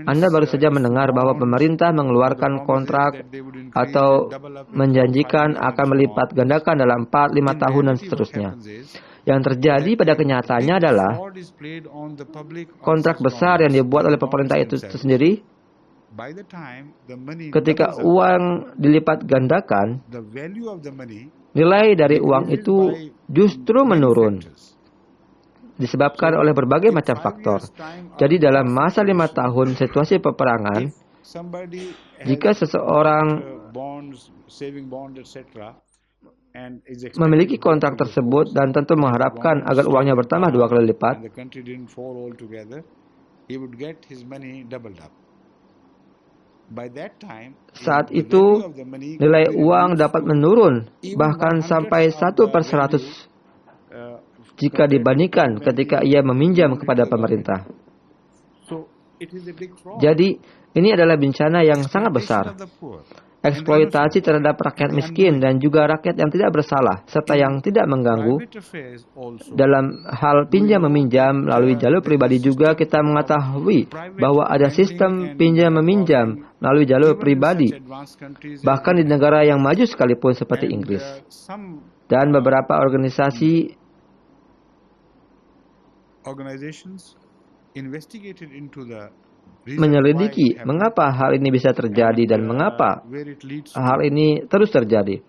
Anda baru saja mendengar bahwa pemerintah mengeluarkan kontrak atau menjanjikan akan melipat gandakan dalam 4-5 tahun dan seterusnya. Yang terjadi pada kenyataannya adalah kontrak besar yang dibuat oleh pemerintah itu sendiri by the time the money ketika doubles up, uang dilipat gandakan, the value of the money nilai dari uang decreases itu by justru many menurun, factors. disebabkan oleh berbagai In macam 5 faktor. years' time of Jadi dalam war masa 5 situation, tahun situasi peperangan, if somebody jika has seseorang got, bonds, saving bonds, etc., and is memiliki expecting growth kontrak in the tersebut force, dan tentu and the mengharapkan government agar stays uangnya in bertambah 2 power, kali lipat, and the country didn't fall altogether, he would get his money doubled up. By that time, saat the itu value of the money could nilai be uang reduced dapat to menurun even bahkan 1/100 sampai of 1 the per 100 value jika compared to dibandingkan when ketika he ia meminjam loaned it kepada to the government. pemerintah. So it is a big fraud. Jadi, ini adalah bencana yang sangat Exploitation besar. of the poor and the Eksploitasi innocent terhadap rakyat and the miskin unknowing. dan juga rakyat yang tidak bersalah, serta yang In tidak mengganggu. private affairs also, Dalam hal we know pinjam-meminjam that melalui jalur there is a pribadi juga system kita of mengetahui private bahwa ada lending sistem and pinjam-meminjam borrowing melalui jalur even in pribadi, such advanced countries as bahkan di England. negara yang maju sekalipun seperti And Inggris. some Dan beberapa organisasi organizations investigated into the reason why menyelidiki it happened mengapa hal ini bisa terjadi and dan mengapa where it leads hal to. ini terus terjadi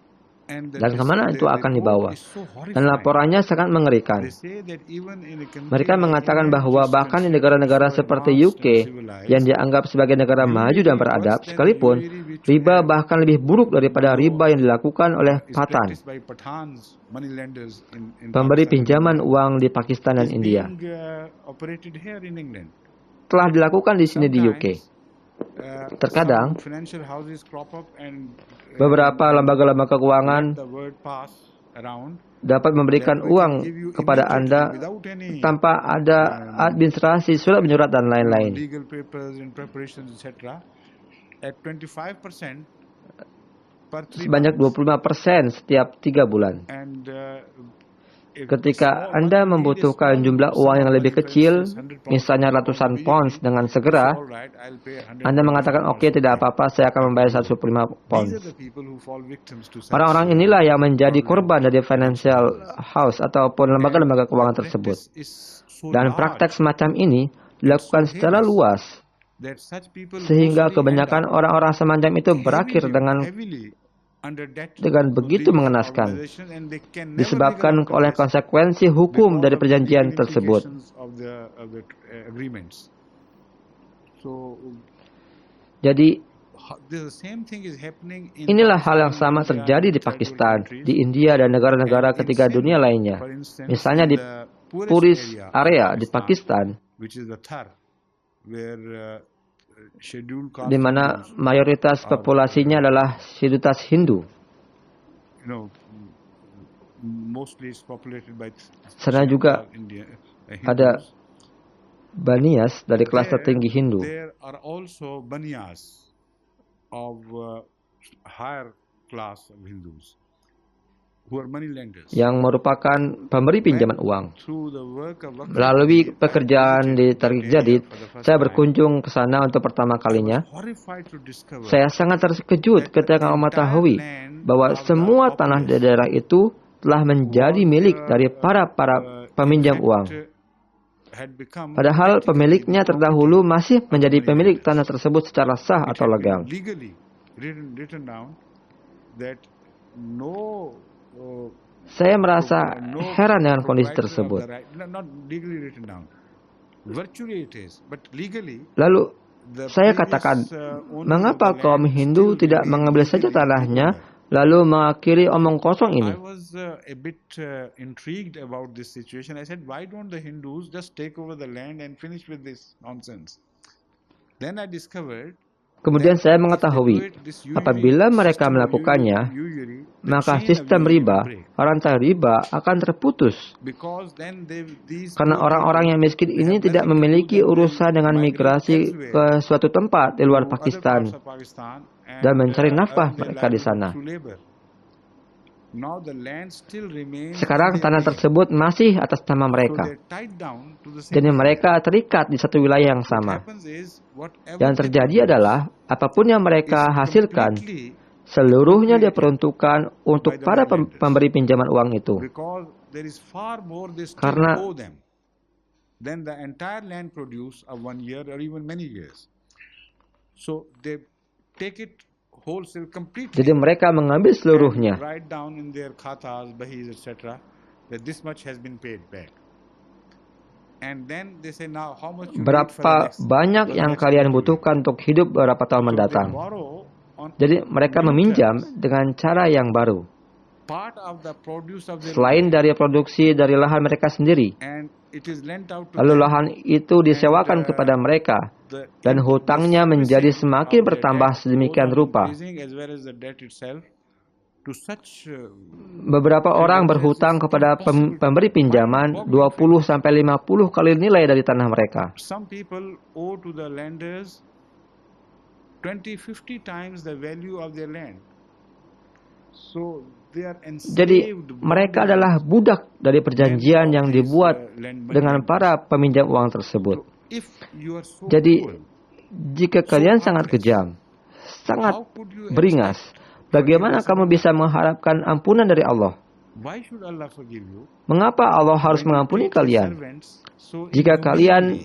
And dan kemana itu akan dibawa. report is so Dan horrifying. laporannya sangat mengerikan. They say that even in a country Mereka like mengatakan England, bahwa which is bahkan di considered negara-negara so seperti advanced UK and civilized, yang dianggap sebagai negara maju dan usury beradab worse than the sekalipun, usury which we riba have bahkan lebih buruk daripada riba yang dilakukan oleh is Patan, practiced by Pathans, money lenders in pemberi Pakistan and pinjaman India, uang di Pakistan dan is India. being operated here in England. Telah dilakukan di sini di UK. Terkadang, some financial houses crop up and beberapa lembaga-lembaga keuangan let the word pass around dapat memberikan that we uang can give you kepada immediately Anda without any tanpa ada administrasi, surat menyurat, dan lain-lain. legal papers and preparations, etc. at 25% per 3 Sebanyak months. 25% setiap 3 bulan. And Ketika Anda membutuhkan jumlah uang yang lebih kecil, misalnya ratusan pounds, dengan segera, Anda mengatakan, oke, tidak apa-apa, saya akan membayar 150 pounds. Orang-orang inilah yang menjadi korban dari financial house ataupun lembaga-lembaga keuangan tersebut. Dan praktek semacam ini dilakukan secara luas, sehingga kebanyakan orang-orang semacam itu berakhir dengan begitu mengenaskan, disebabkan oleh konsekuensi hukum dari perjanjian tersebut. Jadi, inilah hal yang sama terjadi di Pakistan, di India, dan negara-negara ketiga dunia lainnya. Misalnya di poorest area di Pakistan, di mana mayoritas populasinya adalah sidutas Hindu. Sana juga ada Baniyas dari kelas tertinggi Hindu. Yang merupakan pemberi pinjaman uang. Melalui pekerjaan di Tariq Jadid, saya berkunjung ke sana untuk pertama kalinya. Saya sangat terkejut ketika mengetahui bahwa semua tanah di daerah itu telah menjadi milik dari para peminjam uang. Padahal pemiliknya terdahulu masih menjadi pemilik tanah tersebut secara sah atau legal. Saya merasa heran dengan kondisi tersebut. Lalu saya katakan, mengapa kaum Hindu tidak mengambil saja tanahnya lalu mengakhiri omong kosong ini? Kemudian saya mengetahui, apabila mereka melakukannya, maka sistem riba, rantai riba akan terputus. Karena orang-orang yang miskin ini tidak memiliki urusan dengan migrasi ke suatu tempat di luar Pakistan dan mencari nafkah mereka di sana. Sekarang tanah tersebut masih atas nama mereka. Jadi mereka terikat di satu wilayah yang sama. Yang terjadi adalah apapun yang mereka hasilkan, seluruhnya diperuntukkan untuk para pemberi pinjaman uang itu. Karena So they take it wholesale completely. Jadi mereka mengambil And seluruhnya. write down in their khatas, bahis, etc. that this much has been paid back. And then they say, now how much you need for the Berapa banyak yang kalian 20 years. butuhkan untuk hidup beberapa tahun So they mendatang. borrow on Jadi mereka new meminjam terms dengan cara yang baru. part of the produce of their Selain land, dari produksi dari lahan mereka sendiri. and it is lent out to Lalu them. lahan itu disewakan kepada mereka. Dan hutangnya menjadi semakin bertambah sedemikian rupa. Beberapa orang berhutang kepada pemberi pinjaman 20-50 kali nilai dari tanah mereka. Some people owe to the lenders 20-50 times the value of their land. So they are Jadi mereka adalah budak dari perjanjian yang dibuat dengan para peminjam uang tersebut. Jadi jika kalian sangat kejam, sangat beringas, bagaimana kamu bisa mengharapkan ampunan dari Allah? Mengapa Allah harus mengampuni kalian? Jika kalian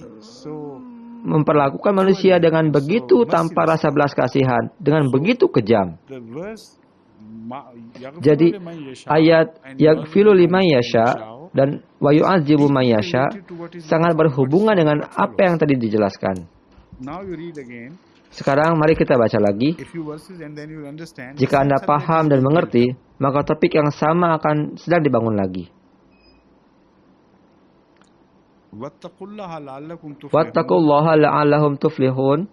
memperlakukan manusia dengan begitu tanpa rasa belas kasihan, dengan begitu kejam. Jadi ayat yaghfiru liman yasha dan wa yu'adzibu man yasha sangat berhubungan dengan apa yang tadi dijelaskan. Sekarang mari kita baca lagi. Jika Anda paham dan mengerti, maka topik yang sama akan sedang dibangun lagi. Wattaqullaha la'allahum tuflihun.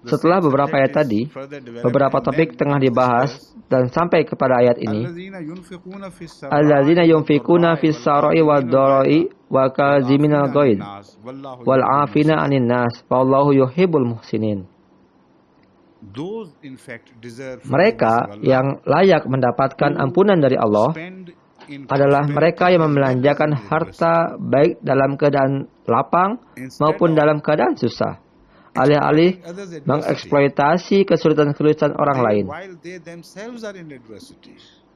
Setelah beberapa ayat tadi, beberapa topik tengah dibahas dan sampai kepada ayat ini. Allazina yunfikuna fis sarai wad dharai wa kaziminal ghaid wal 'afina 'anil nas wallahu yuhibbul muhsinin. Mereka yang layak mendapatkan ampunan dari Allah adalah mereka yang membelanjakan harta baik dalam keadaan lapang maupun dalam keadaan susah, alih-alih mengeksploitasi kesulitan-kesulitan orang lain.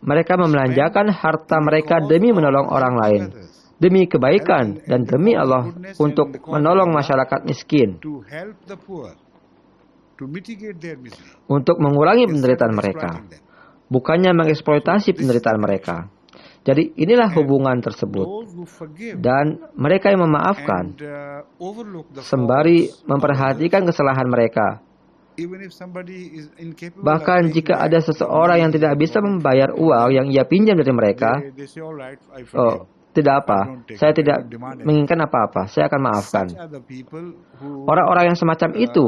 Mereka membelanjakan harta mereka demi menolong orang lain, demi kebaikan dan demi Allah untuk menolong masyarakat miskin, untuk mengurangi penderitaan mereka, bukannya mengeksploitasi penderitaan mereka. Jadi inilah hubungan tersebut. Dan mereka yang memaafkan sembari memperhatikan kesalahan mereka. Bahkan jika ada seseorang yang tidak bisa membayar uang yang ia pinjam dari mereka, oh, tidak apa, saya tidak menginginkan apa-apa, saya akan maafkan. Orang-orang yang semacam itu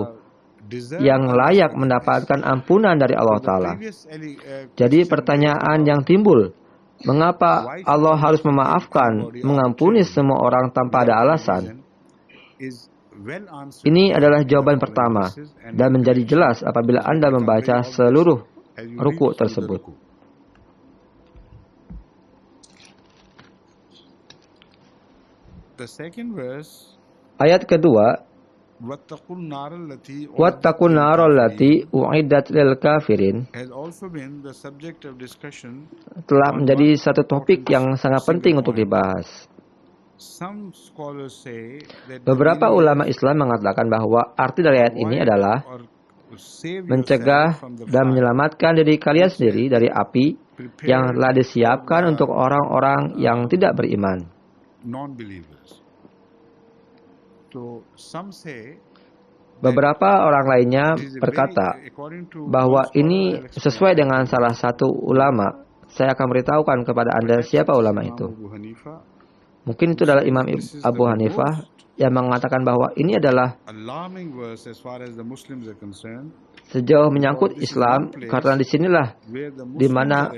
yang layak mendapatkan ampunan dari Allah Ta'ala. Jadi pertanyaan yang timbul, mengapa Allah harus memaafkan, mengampuni semua orang tanpa ada alasan? Ini adalah jawaban pertama dan menjadi jelas apabila Anda membaca seluruh ruku tersebut. Ayat kedua, Wattaqun naral lati u'iddat lil kafirin telah menjadi satu topik yang sangat penting untuk dibahas. Beberapa ulama Islam mengatakan bahwa arti dari ayat ini adalah mencegah dan menyelamatkan diri kalian sendiri dari api yang telah disiapkan untuk orang-orang yang tidak beriman. Beberapa orang lainnya berkata bahwa ini sesuai dengan salah satu ulama. Saya akan beritahukan kepada Anda siapa ulama itu. Mungkin itu adalah Imam Abu Hanifah yang mengatakan bahwa ini adalah sejauh menyangkut Islam, karena disinilah di mana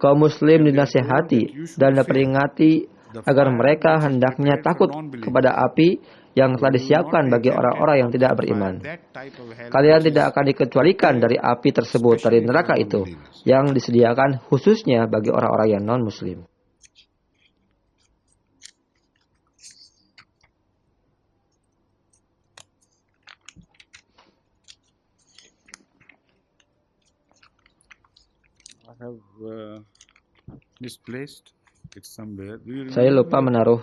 kaum muslim dinasihati dan diperingati agar mereka hendaknya takut kepada api yang telah disiapkan bagi orang-orang yang tidak beriman. Kalian tidak akan dikecualikan dari api tersebut, dari neraka itu, yang disediakan khususnya bagi orang-orang yang non-muslim. I have misplaced Saya lupa menaruh.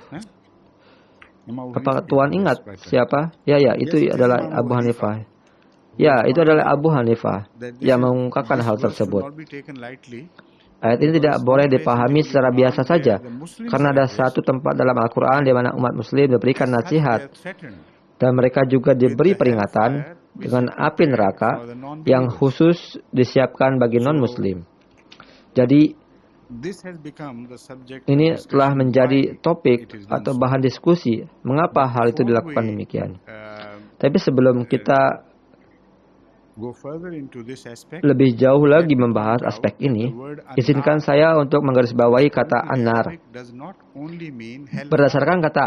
Apakah Tuhan ingat siapa? Ya, itu adalah Abu Hanifah. Ya, itu adalah Abu Hanifah yang mengungkapkan hal tersebut. Ayat ini tidak boleh dipahami secara biasa saja, karena ada satu tempat dalam Al-Quran di mana umat Muslim diberikan nasihat, dan mereka juga diberi peringatan dengan api neraka yang khusus disiapkan bagi non-Muslim. Jadi, ini telah menjadi topik atau bahan diskusi mengapa hal itu dilakukan demikian. Tapi sebelum kita lebih jauh lagi membahas aspek ini, izinkan saya untuk menggarisbawahi kata an-nar. Berdasarkan kata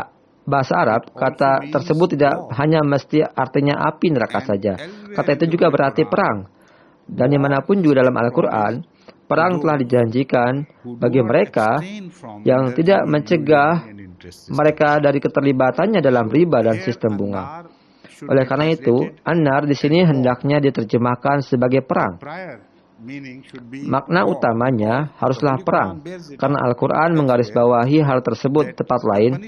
bahasa Arab, kata tersebut tidak hanya mesti artinya api neraka saja. Kata itu juga berarti perang. Dan dimanapun juga dalam Al-Quran, perang telah dijanjikan bagi mereka yang tidak mencegah mereka dari keterlibatannya dalam riba dan sistem bunga. Oleh karena itu, an-nar di sini hendaknya diterjemahkan sebagai perang. Makna utamanya haruslah perang, karena Al-Quran menggarisbawahi hal tersebut tepat lain,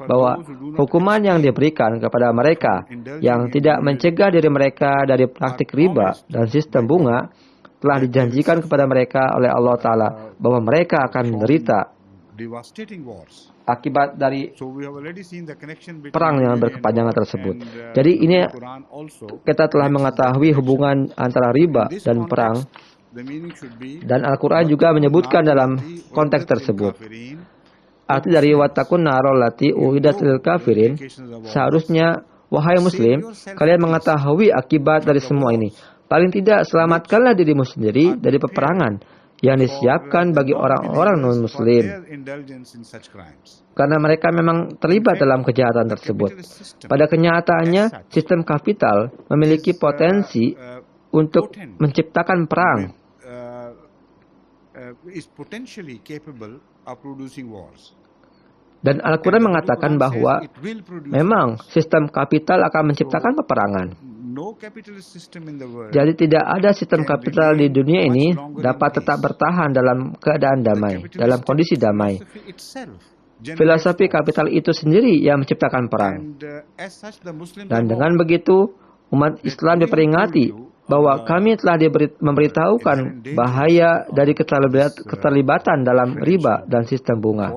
bahwa hukuman yang diberikan kepada mereka yang tidak mencegah diri mereka dari praktik riba dan sistem bunga telah dijanjikan kepada mereka oleh Allah Ta'ala bahwa mereka akan menderita akibat dari perang yang berkepanjangan tersebut. Jadi ini kita telah mengetahui hubungan antara riba dan perang, dan Al-Quran juga menyebutkan dalam konteks tersebut. Arti dari wattaqun narol lati uiddat lil kafirin, seharusnya wahai muslim, kalian mengetahui akibat dari semua ini. Paling tidak selamatkanlah dirimu sendiri dari peperangan yang disiapkan bagi orang-orang non-muslim, karena mereka memang terlibat dalam kejahatan tersebut. Pada kenyataannya, sistem kapital memiliki potensi untuk menciptakan perang. Dan Al-Quran mengatakan bahwa memang sistem kapital akan menciptakan peperangan. Jadi tidak ada sistem kapital di dunia ini dapat tetap bertahan dalam keadaan damai, dalam kondisi damai. Filosofi kapital itu sendiri yang menciptakan perang. Dan dengan begitu, umat Islam diperingati bahwa kami telah memberitahukan bahaya dari keterlibatan dalam riba dan sistem bunga.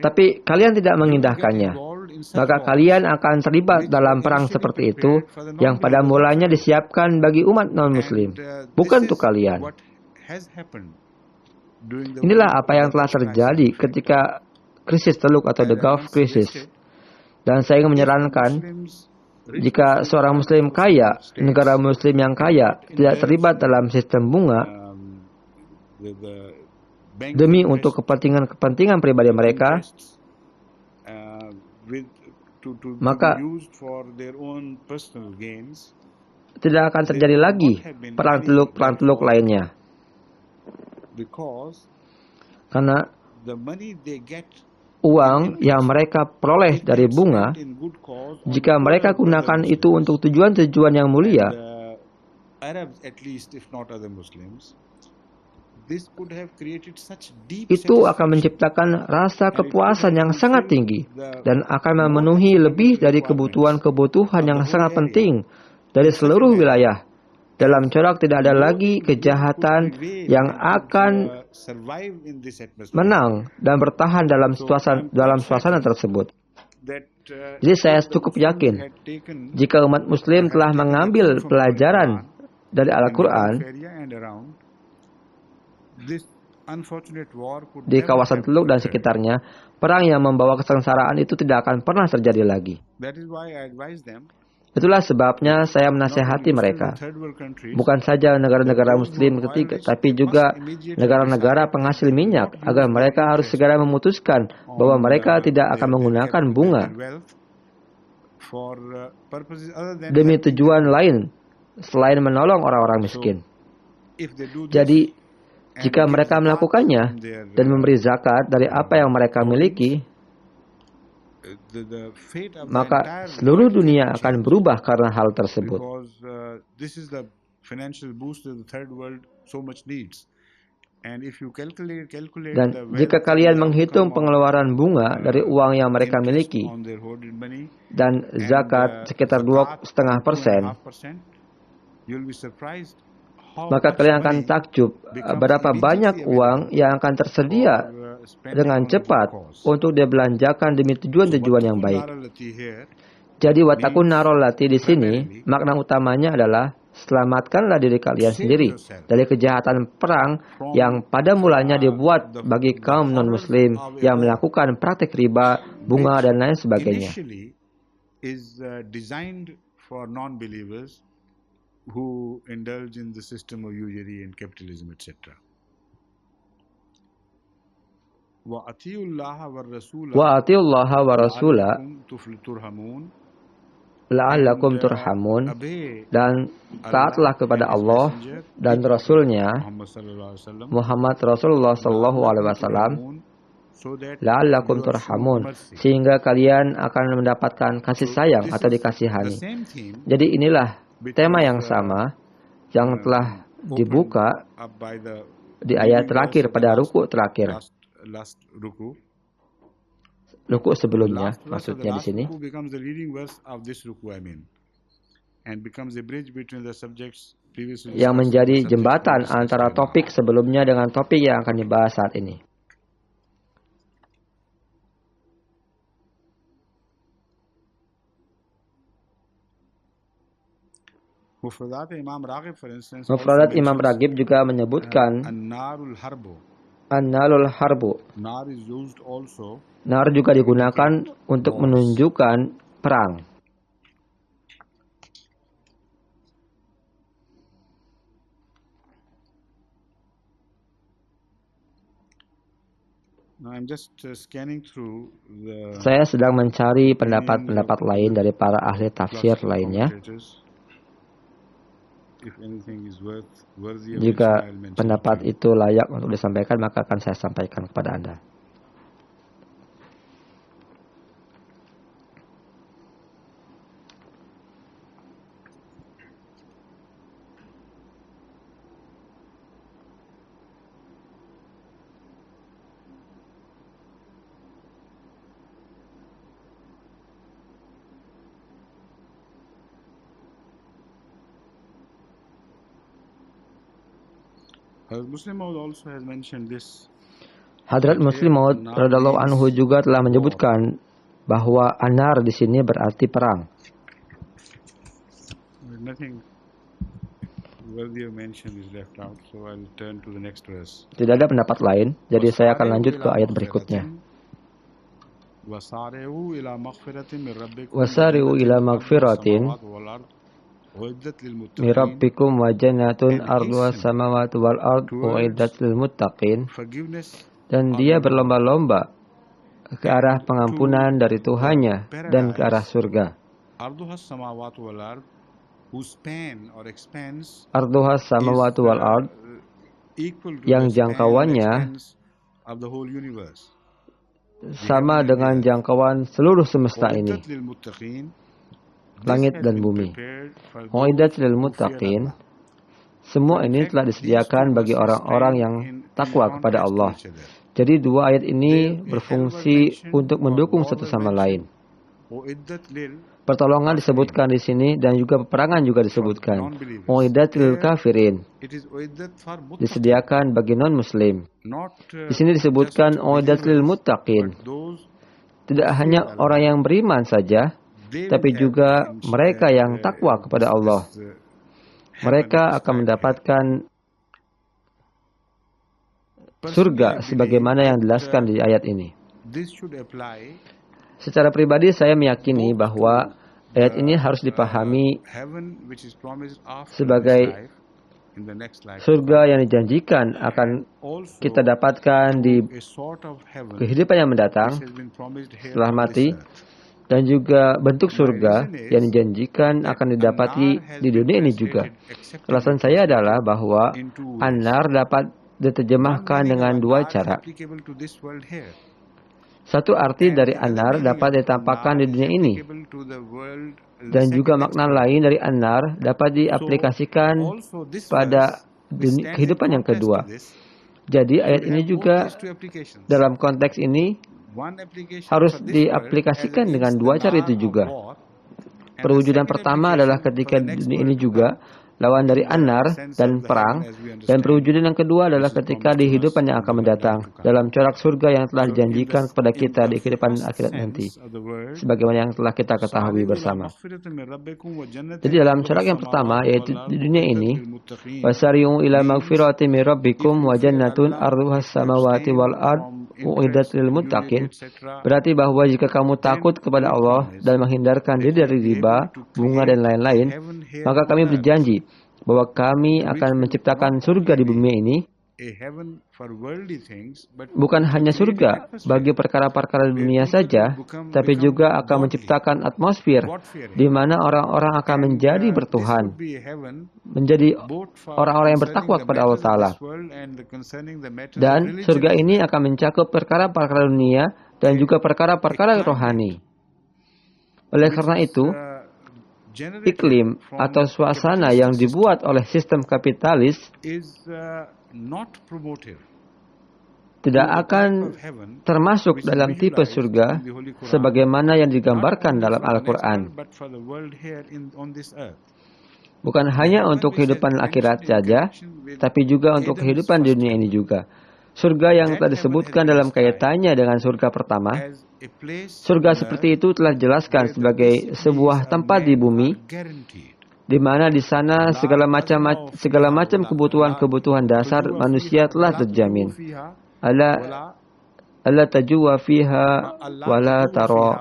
Tapi kalian tidak mengindahkannya, maka kalian akan terlibat dalam perang seperti itu yang pada mulanya disiapkan bagi umat non-muslim, bukan untuk kalian. Inilah apa yang telah terjadi ketika krisis Teluk atau The Gulf Crisis. Dan saya ingin menyarankan, jika seorang muslim kaya, negara muslim yang kaya, tidak terlibat dalam sistem bunga, demi untuk kepentingan pribadi mereka, maka tidak akan terjadi lagi perang teluk lainnya. Karena uang yang mereka peroleh dari bunga, jika mereka gunakan itu untuk tujuan-tujuan yang mulia, itu akan menciptakan rasa kepuasan yang sangat tinggi dan akan memenuhi lebih dari kebutuhan-kebutuhan yang sangat penting dari seluruh wilayah. Dalam corak tidak ada lagi kejahatan yang akan menang dan bertahan dalam suasana tersebut. Jadi saya cukup yakin, jika umat muslim telah mengambil pelajaran dari Al-Quran, di kawasan Teluk dan sekitarnya, perang yang membawa kesengsaraan itu tidak akan pernah terjadi lagi. Itulah sebabnya saya menasihati mereka, bukan saja negara-negara muslim ketiga, tapi juga negara-negara penghasil minyak, agar mereka harus segera memutuskan bahwa mereka tidak akan menggunakan bunga demi tujuan lain selain menolong orang-orang miskin. Jadi, jika mereka melakukannya dan memberi zakat dari apa yang mereka miliki, maka seluruh dunia akan berubah karena hal tersebut. Dan jika kalian menghitung pengeluaran bunga dari uang yang mereka miliki dan zakat sekitar 2,5%, maka kalian akan takjub berapa banyak uang yang akan tersedia dengan cepat untuk dibelanjakan demi tujuan-tujuan yang baik. Jadi watakun narolati di sini makna utamanya adalah selamatkanlah diri kalian sendiri dari kejahatan perang yang pada mulanya dibuat bagi kaum non-muslim yang melakukan praktek riba, bunga, dan lain sebagainya. Who indulge in the system of usury and capitalism, etc. Wa atiullaha wa rasula la'allakum turhamun, dan taatlah kepada Allah dan Rasulnya Muhammad Rasulullah Sallallahu Alaihi Wasallam la'allakum turhamun, sehingga kalian akan mendapatkan kasih sayang atau dikasihani. Jadi inilah tema yang sama yang telah dibuka di ayat terakhir pada ruku terakhir. Ruku sebelumnya, maksudnya di sini. Yang menjadi jembatan antara topik sebelumnya dengan topik yang akan dibahas saat ini. Mufradat Imam Raghib juga menyebutkan An-Narul Harbu. Nar juga digunakan untuk menunjukkan perang. Saya sedang mencari pendapat-pendapat lain dari para ahli tafsir lainnya. Jika pendapat itu layak untuk disampaikan, maka akan saya sampaikan kepada Anda. Hadrat Muslim Maud radhiyallahu anhu juga telah menyebutkan bahwa anar di sini berarti perang. Tidak ada pendapat lain, jadi saya akan lanjut ke ayat berikutnya. Wasari'u ila magfiratin mirabbikum wa jannatun arduha samawati wal ard uiddat lil muttaqin, dan dia berlomba-lomba ke arah pengampunan dari Tuhannya dan ke arah surga. Arduha samawati wal ard, yang jangkauannya sama dengan jangkauan seluruh semesta ini, langit dan bumi. Uiddat lil muttaqin, semua ini telah disediakan bagi orang-orang yang takwa kepada Allah. Jadi dua ayat ini berfungsi untuk mendukung satu sama lain. Pertolongan disebutkan di sini dan juga peperangan juga disebutkan. Uiddat lil kafirin, disediakan bagi non-muslim. Di sini disebutkan uiddat lil muttaqin, tidak hanya orang yang beriman saja, tapi juga mereka yang takwa kepada Allah. Mereka akan mendapatkan surga sebagaimana yang dijelaskan di ayat ini. Secara pribadi saya meyakini bahwa ayat ini harus dipahami sebagai surga yang dijanjikan akan kita dapatkan di kehidupan yang mendatang setelah mati, dan juga bentuk surga yang dijanjikan akan didapati di dunia ini juga. Alasan saya adalah bahwa an-nar dapat diterjemahkan dengan dua cara. Satu arti dari an-nar dapat ditampakkan di dunia ini, dan juga makna lain dari an-nar dapat diaplikasikan pada kehidupan yang kedua. Jadi ayat ini juga dalam konteks ini harus diaplikasikan dengan dua cara itu juga. Perwujudan pertama adalah ketika dunia ini juga lawan dari anar dan perang, dan perwujudan yang kedua adalah ketika di kehidupan yang akan mendatang dalam corak surga yang telah dijanjikan kepada kita di kehidupan akhirat nanti, sebagaimana yang telah kita ketahui bersama. Jadi dalam corak yang pertama, yaitu di dunia ini, wasari'u ila magfirati min rabbikum wa jannatun arduhas samawati wal ard uiddat lil muttaqin, berarti bahwa jika kamu takut kepada Allah dan menghindarkan diri dari riba, bunga dan lain-lain, maka kami berjanji bahwa kami akan menciptakan surga di bumi ini, bukan hanya surga bagi perkara-perkara dunia saja, tapi juga akan menciptakan atmosfer di mana orang-orang akan menjadi bertuhan, menjadi orang-orang yang bertakwa kepada Allah Ta'ala. Dan surga ini akan mencakup perkara-perkara dunia dan juga perkara-perkara rohani. Oleh karena itu, iklim atau suasana yang dibuat oleh sistem kapitalis tidak akan termasuk dalam tipe surga sebagaimana yang digambarkan dalam Al-Quran. Bukan hanya untuk kehidupan akhirat saja, tapi juga untuk kehidupan di dunia ini juga. Surga yang telah disebutkan dalam kaitannya dengan surga pertama, surga seperti itu telah dijelaskan sebagai sebuah tempat di bumi, di mana di sana segala macam kebutuhan dasar manusia telah terjamin. Alla tajua fiha wala tara.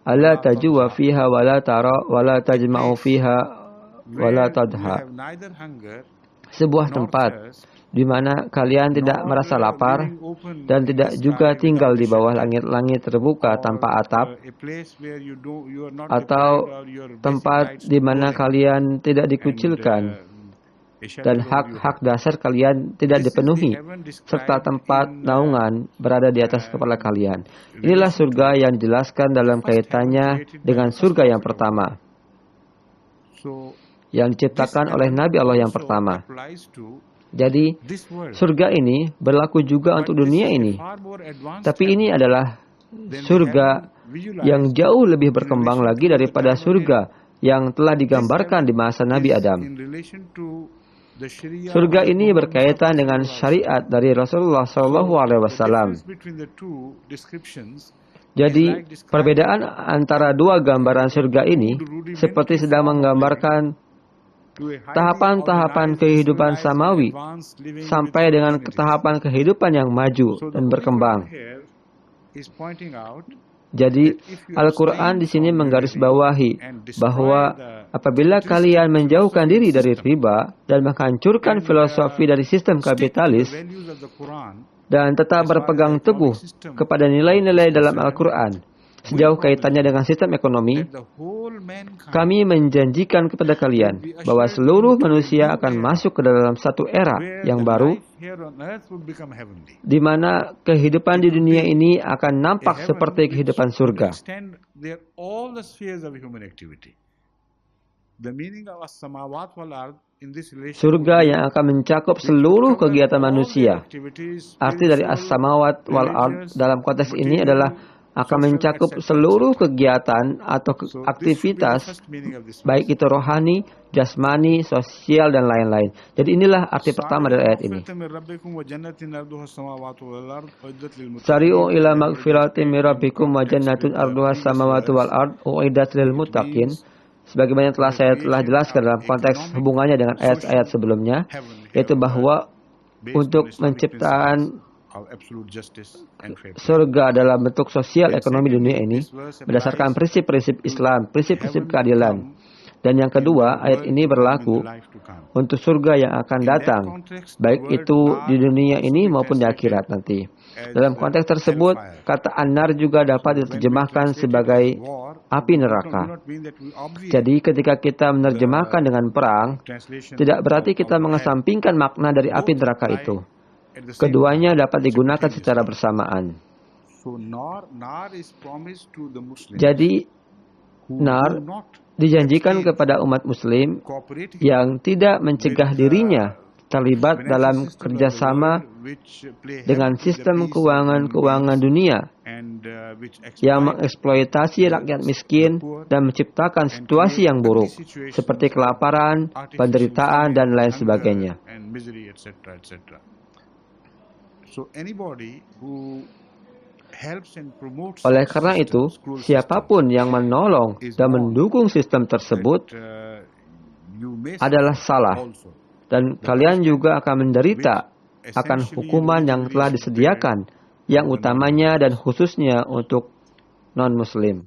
Alla tajua fiha wala tara wala tajma'u fiha wala tadha. Sebuah tempat di mana kalian tidak merasa lapar dan tidak juga tinggal di bawah langit-langit terbuka tanpa atap, atau tempat di mana kalian tidak dikucilkan dan hak-hak dasar kalian tidak dipenuhi, serta tempat naungan berada di atas kepala kalian. Inilah surga yang dijelaskan dalam kaitannya dengan surga yang pertama, yang diciptakan oleh Nabi Allah yang pertama. Jadi, surga ini berlaku juga untuk dunia ini. Tapi ini adalah surga yang jauh lebih berkembang lagi daripada surga yang telah digambarkan di masa Nabi Adam. Surga ini berkaitan dengan syariat dari Rasulullah SAW. Jadi, perbedaan antara dua gambaran surga ini seperti sedang menggambarkan tahapan-tahapan kehidupan samawi sampai dengan tahapan kehidupan yang maju dan berkembang. Jadi, Al-Quran di sini menggarisbawahi bahwa apabila kalian menjauhkan diri dari riba dan menghancurkan filosofi dari sistem kapitalis dan tetap berpegang teguh kepada nilai-nilai dalam Al-Quran, sejauh kaitannya dengan sistem ekonomi, kami menjanjikan kepada kalian bahwa seluruh manusia akan masuk ke dalam satu era yang baru, di mana kehidupan di dunia ini akan nampak seperti kehidupan surga. Surga yang akan mencakup seluruh kegiatan manusia. Arti dari as-samawat wal ard dalam konteks ini adalah akan mencakup seluruh kegiatan atau aktivitas, baik itu rohani, jasmani, sosial, dan lain-lain. Jadi inilah arti pertama dari ayat ini. Sari'u ila magfiratin min rabbikum wa jannatun arduhas samawati wal ard uiddat lil muttaqin. Sebagaimana telah saya jelaskan dalam konteks hubungannya dengan ayat-ayat sebelumnya, yaitu bahwa untuk menciptakan surga dalam bentuk sosial ekonomi dunia ini berdasarkan prinsip-prinsip Islam, prinsip-prinsip keadilan. Dan yang kedua, ayat ini berlaku untuk surga yang akan datang, baik itu di dunia ini maupun di akhirat nanti. Dalam konteks tersebut, kata anar juga dapat diterjemahkan sebagai api neraka. Jadi ketika kita menerjemahkan dengan perang, tidak berarti kita mengesampingkan makna dari api neraka itu. Keduanya dapat digunakan secara bersamaan. Jadi, nar dijanjikan kepada umat muslim yang tidak mencegah dirinya terlibat dalam kerjasama dengan sistem keuangan dunia yang mengeksploitasi rakyat miskin dan menciptakan situasi yang buruk, seperti kelaparan, penderitaan, dan lain sebagainya. Oleh karena itu, siapapun yang menolong dan mendukung sistem tersebut adalah salah, dan kalian juga akan menderita akan hukuman yang telah disediakan, yang utamanya dan khususnya untuk non-Muslim.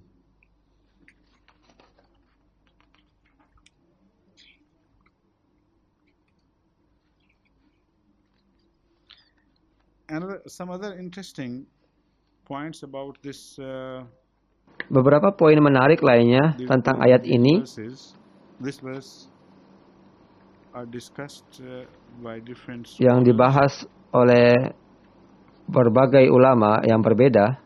Beberapa poin menarik lainnya tentang ayat ini yang dibahas oleh berbagai ulama yang berbeda.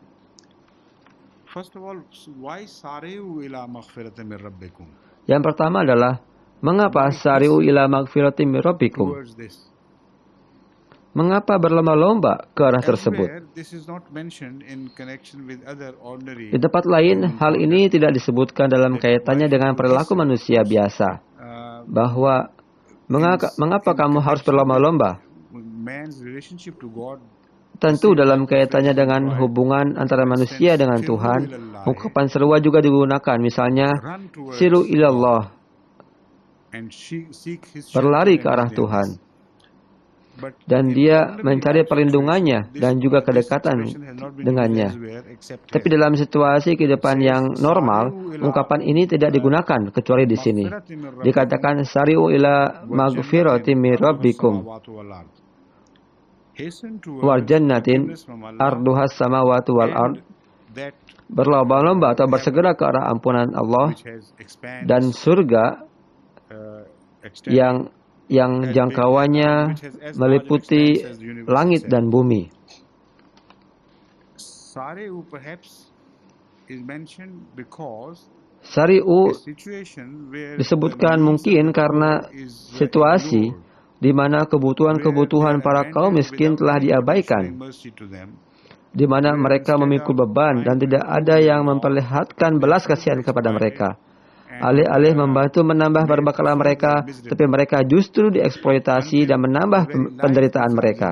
Yang pertama adalah, mengapa sari'u ila maghfiratin min rabbikum? Mengapa berlomba-lomba ke arah tersebut? Di tempat lain, hal ini tidak disebutkan dalam kaitannya dengan perilaku manusia biasa, bahwa mengapa kamu harus berlomba-lomba? Tentu dalam kaitannya dengan hubungan antara manusia dengan Tuhan, ungkapan seruan juga digunakan. Misalnya, siru ilallah, berlari ke arah Tuhan, dan dia mencari perlindungannya dan juga kedekatan dengannya. Tapi dalam situasi kehidupan yang normal, ungkapan ini tidak digunakan kecuali di sini. Dikatakan sari'u ila maghfiratin min rabbikum wal jannatin arduhas samawati wal ard, berlomba-lomba atau bersegera ke arah ampunan Allah dan surga yang jangkauannya meliputi langit dan bumi. Sari'u disebutkan mungkin karena situasi di mana kebutuhan-kebutuhan para kaum miskin telah diabaikan, di mana mereka memikul beban dan tidak ada yang memperlihatkan belas kasihan kepada mereka. Alih-alih membantu menambah berbekalan mereka, tapi mereka justru dieksploitasi dan menambah penderitaan mereka.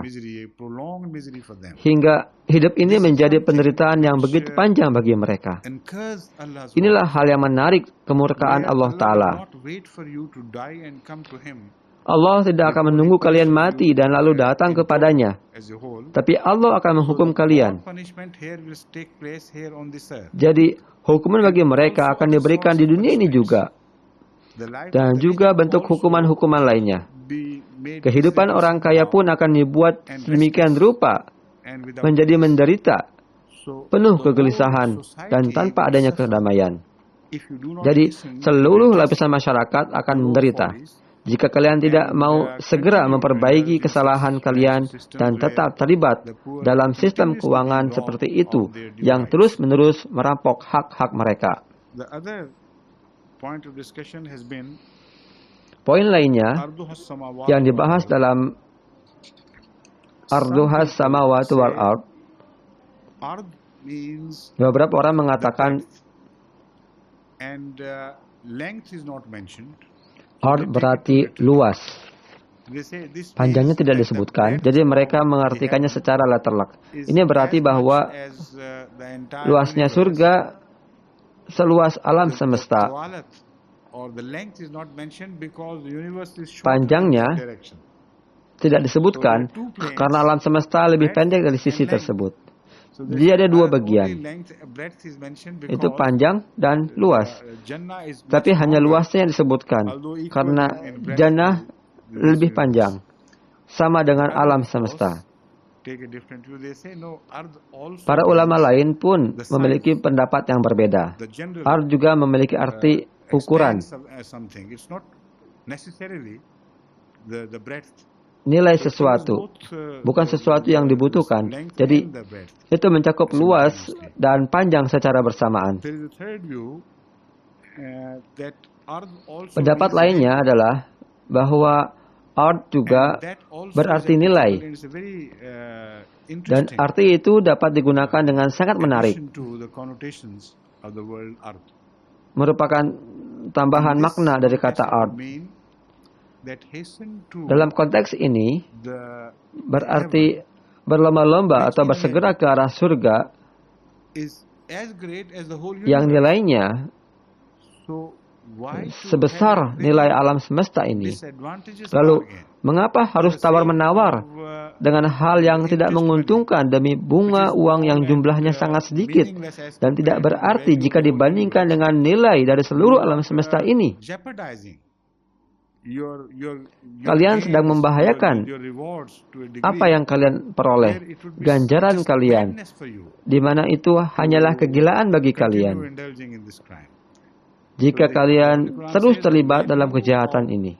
Hingga hidup ini menjadi penderitaan yang begitu panjang bagi mereka. Inilah hal yang menarik kemurkaan Allah Ta'ala. Allah tidak akan menunggu kalian mati dan lalu datang kepadanya. Tapi Allah akan menghukum kalian. Jadi, hukuman bagi mereka akan diberikan di dunia ini juga. Dan juga bentuk hukuman-hukuman lainnya. Kehidupan orang kaya pun akan dibuat sedemikian rupa, menjadi menderita, penuh kegelisahan, dan tanpa adanya kedamaian. Jadi, seluruh lapisan masyarakat akan menderita. Jika kalian tidak mau segera memperbaiki kesalahan kalian dan tetap terlibat dalam sistem keuangan seperti itu yang terus-menerus merampok hak-hak mereka. Poin lainnya yang dibahas dalam Arduhas samawati wal ard, beberapa orang mengatakan ard berarti luas. Panjangnya tidak disebutkan, jadi mereka mengartikannya secara letterlek. Ini berarti bahwa luasnya surga seluas alam semesta. Panjangnya tidak disebutkan karena alam semesta lebih pendek dari sisi tersebut. Jadi ada dua bagian, itu panjang dan luas. Tapi hanya luasnya yang disebutkan, karena jannah lebih panjang, sama dengan alam semesta. Para ulama lain pun memiliki pendapat yang berbeda. Ard juga memiliki arti ukuran. Nilai sesuatu, bukan sesuatu yang dibutuhkan. Jadi, itu mencakup luas dan panjang secara bersamaan. Pendapat lainnya adalah bahwa Art juga berarti nilai, dan arti itu dapat digunakan dengan sangat menarik. Merupakan tambahan makna dari kata art. Dalam konteks ini, berarti berlomba-lomba atau bersegera ke arah surga yang nilainya sebesar nilai alam semesta ini. Lalu, mengapa harus tawar-menawar dengan hal yang tidak menguntungkan demi bunga uang yang jumlahnya sangat sedikit dan tidak berarti jika dibandingkan dengan nilai dari seluruh alam semesta ini? Kalian sedang membahayakan apa yang kalian peroleh, ganjaran kalian, di mana itu hanyalah kegilaan bagi kalian jika kalian terus terlibat dalam kejahatan ini.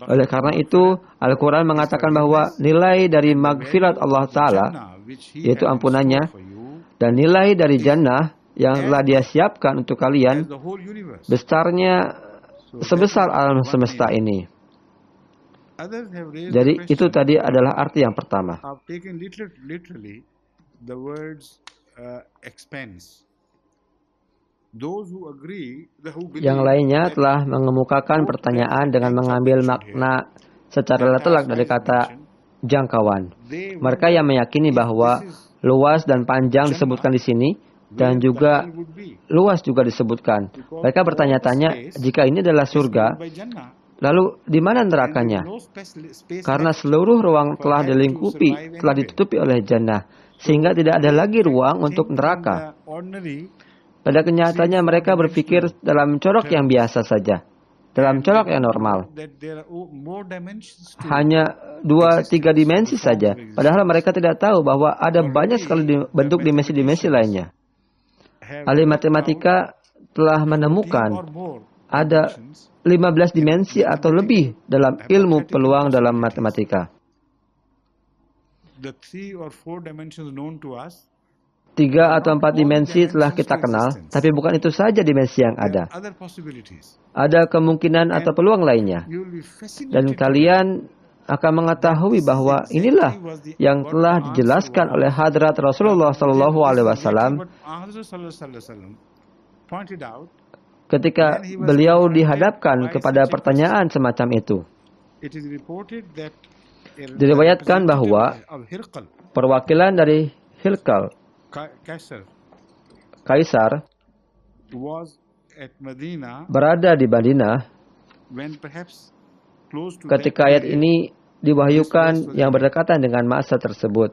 Oleh karena itu, Al-Quran mengatakan bahwa nilai dari magfirat Allah Ta'ala, yaitu ampunannya, dan nilai dari jannah yang telah Dia siapkan untuk kalian, besarnya sebesar alam semesta ini. Jadi itu tadi adalah arti yang pertama. Yang lainnya telah mengemukakan pertanyaan dengan mengambil makna secara letelak dari kata jangkauan. Mereka yang meyakini bahwa luas dan panjang disebutkan di sini, dan juga luas juga disebutkan. Mereka bertanya-tanya, jika ini adalah surga, lalu di mana nerakanya? Karena seluruh ruang telah dilingkupi, telah ditutupi oleh jannah, sehingga tidak ada lagi ruang untuk neraka. Pada kenyataannya mereka berpikir dalam corak yang biasa saja, dalam corak yang normal. Hanya 2-3 dimensi saja, padahal mereka tidak tahu bahwa ada banyak sekali bentuk dimensi-dimensi lainnya. Ahli matematika telah menemukan ada 15 dimensi atau lebih dalam ilmu peluang dalam matematika. 3 atau 4 dimensi telah kita kenal, tapi bukan itu saja dimensi yang ada. Ada kemungkinan atau peluang lainnya. Dan kalian akan mengetahui bahwa inilah yang telah dijelaskan oleh hadrat Rasulullah SAW ketika beliau dihadapkan kepada pertanyaan semacam itu. Diriwayatkan bahwa perwakilan dari Hirqal, Kaisar, berada di Madinah ketika ayat ini diwahyukan yang berdekatan dengan masa tersebut.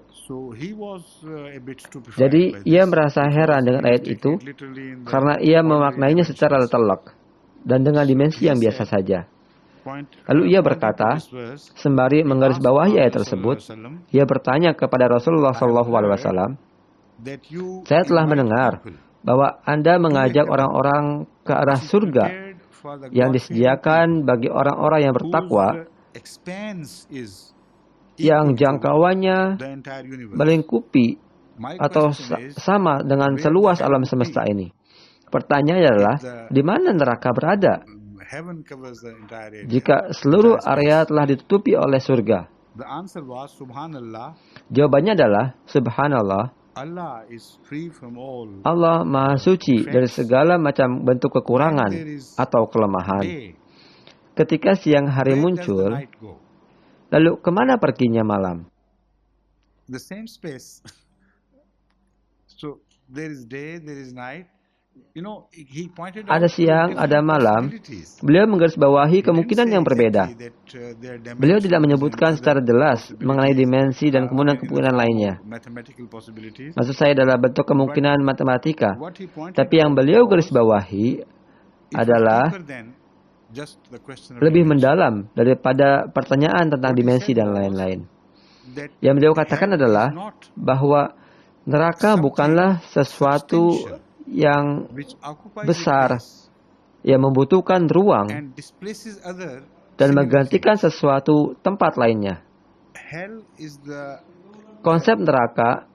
Jadi ia merasa heran dengan ayat itu karena ia memaknainya secara letelak dan dengan dimensi yang biasa saja. Lalu ia berkata, sembari menggarisbawahi ayat tersebut, ia bertanya kepada Rasulullah SAW, saya telah mendengar bahwa Anda mengajak orang-orang ke arah surga yang disediakan bagi orang-orang yang bertakwa, yang jangkauannya melingkupi atau sama dengan seluas alam semesta ini. Pertanyaannya adalah, di mana neraka berada jika seluruh area telah ditutupi oleh surga? Jawabannya adalah, Subhanallah, Allah Maha Suci dari segala macam bentuk kekurangan atau kelemahan. Ketika siang hari muncul, lalu kemana perginya malam? Ada siang, ada malam. Beliau menggarisbawahi kemungkinan yang berbeda. Beliau tidak menyebutkan secara jelas mengenai dimensi dan kemungkinan lainnya. Maksud saya adalah bentuk kemungkinan matematika. Tapi yang beliau garisbawahi adalah lebih mendalam daripada pertanyaan tentang dimensi dan lain-lain. Yang beliau katakan adalah bahwa neraka bukanlah sesuatu yang besar yang membutuhkan ruang dan menggantikan sesuatu tempat lainnya. Konsep neraka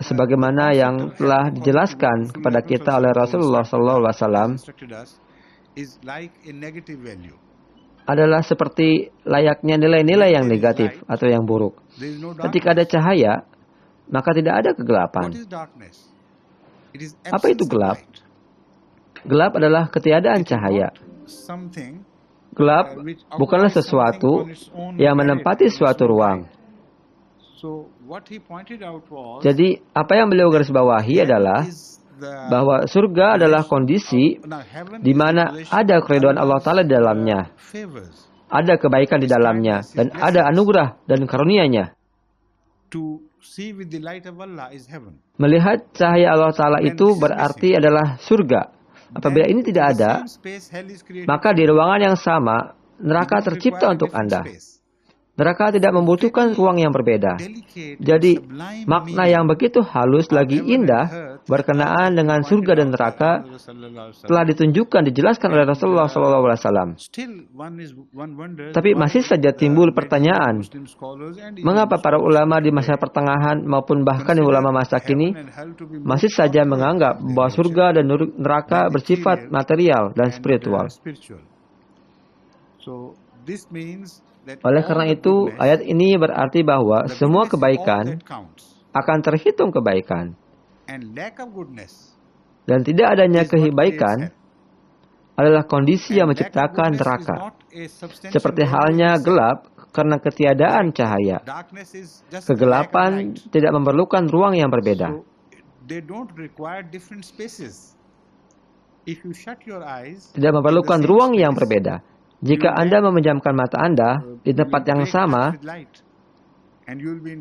sebagaimana yang telah dijelaskan kepada kita oleh Rasulullah SAW adalah seperti layaknya nilai-nilai yang negatif atau yang buruk. Ketika ada cahaya, maka tidak ada kegelapan. Apa itu gelap? Gelap adalah ketiadaan cahaya. Gelap bukanlah sesuatu yang menempati suatu ruang. Jadi, apa yang beliau garis bawahi adalah bahwa surga adalah kondisi di mana ada keridhaan Allah Ta'ala di dalamnya. Ada kebaikan di dalamnya. Dan ada anugerah dan karunia-Nya. Melihat cahaya Allah Ta'ala itu berarti adalah surga. Apabila ini tidak ada, maka di ruangan yang sama, neraka tercipta untuk Anda. Neraka tidak membutuhkan ruang yang berbeda. Jadi, makna yang begitu halus lagi indah berkenaan dengan surga dan neraka telah ditunjukkan, dijelaskan oleh Rasulullah SAW. Tapi masih saja timbul pertanyaan, mengapa para ulama di masa pertengahan maupun bahkan di ulama masa kini masih saja menganggap bahwa surga dan neraka bersifat material dan spiritual? Oleh karena itu, ayat ini berarti bahwa semua kebaikan akan terhitung kebaikan. Dan tidak adanya kebaikan adalah kondisi yang menciptakan neraka. Seperti halnya gelap karena ketiadaan cahaya. Kegelapan tidak memerlukan ruang yang berbeda. Tidak memerlukan ruang yang berbeda. Jika Anda memejamkan mata Anda di tempat yang sama,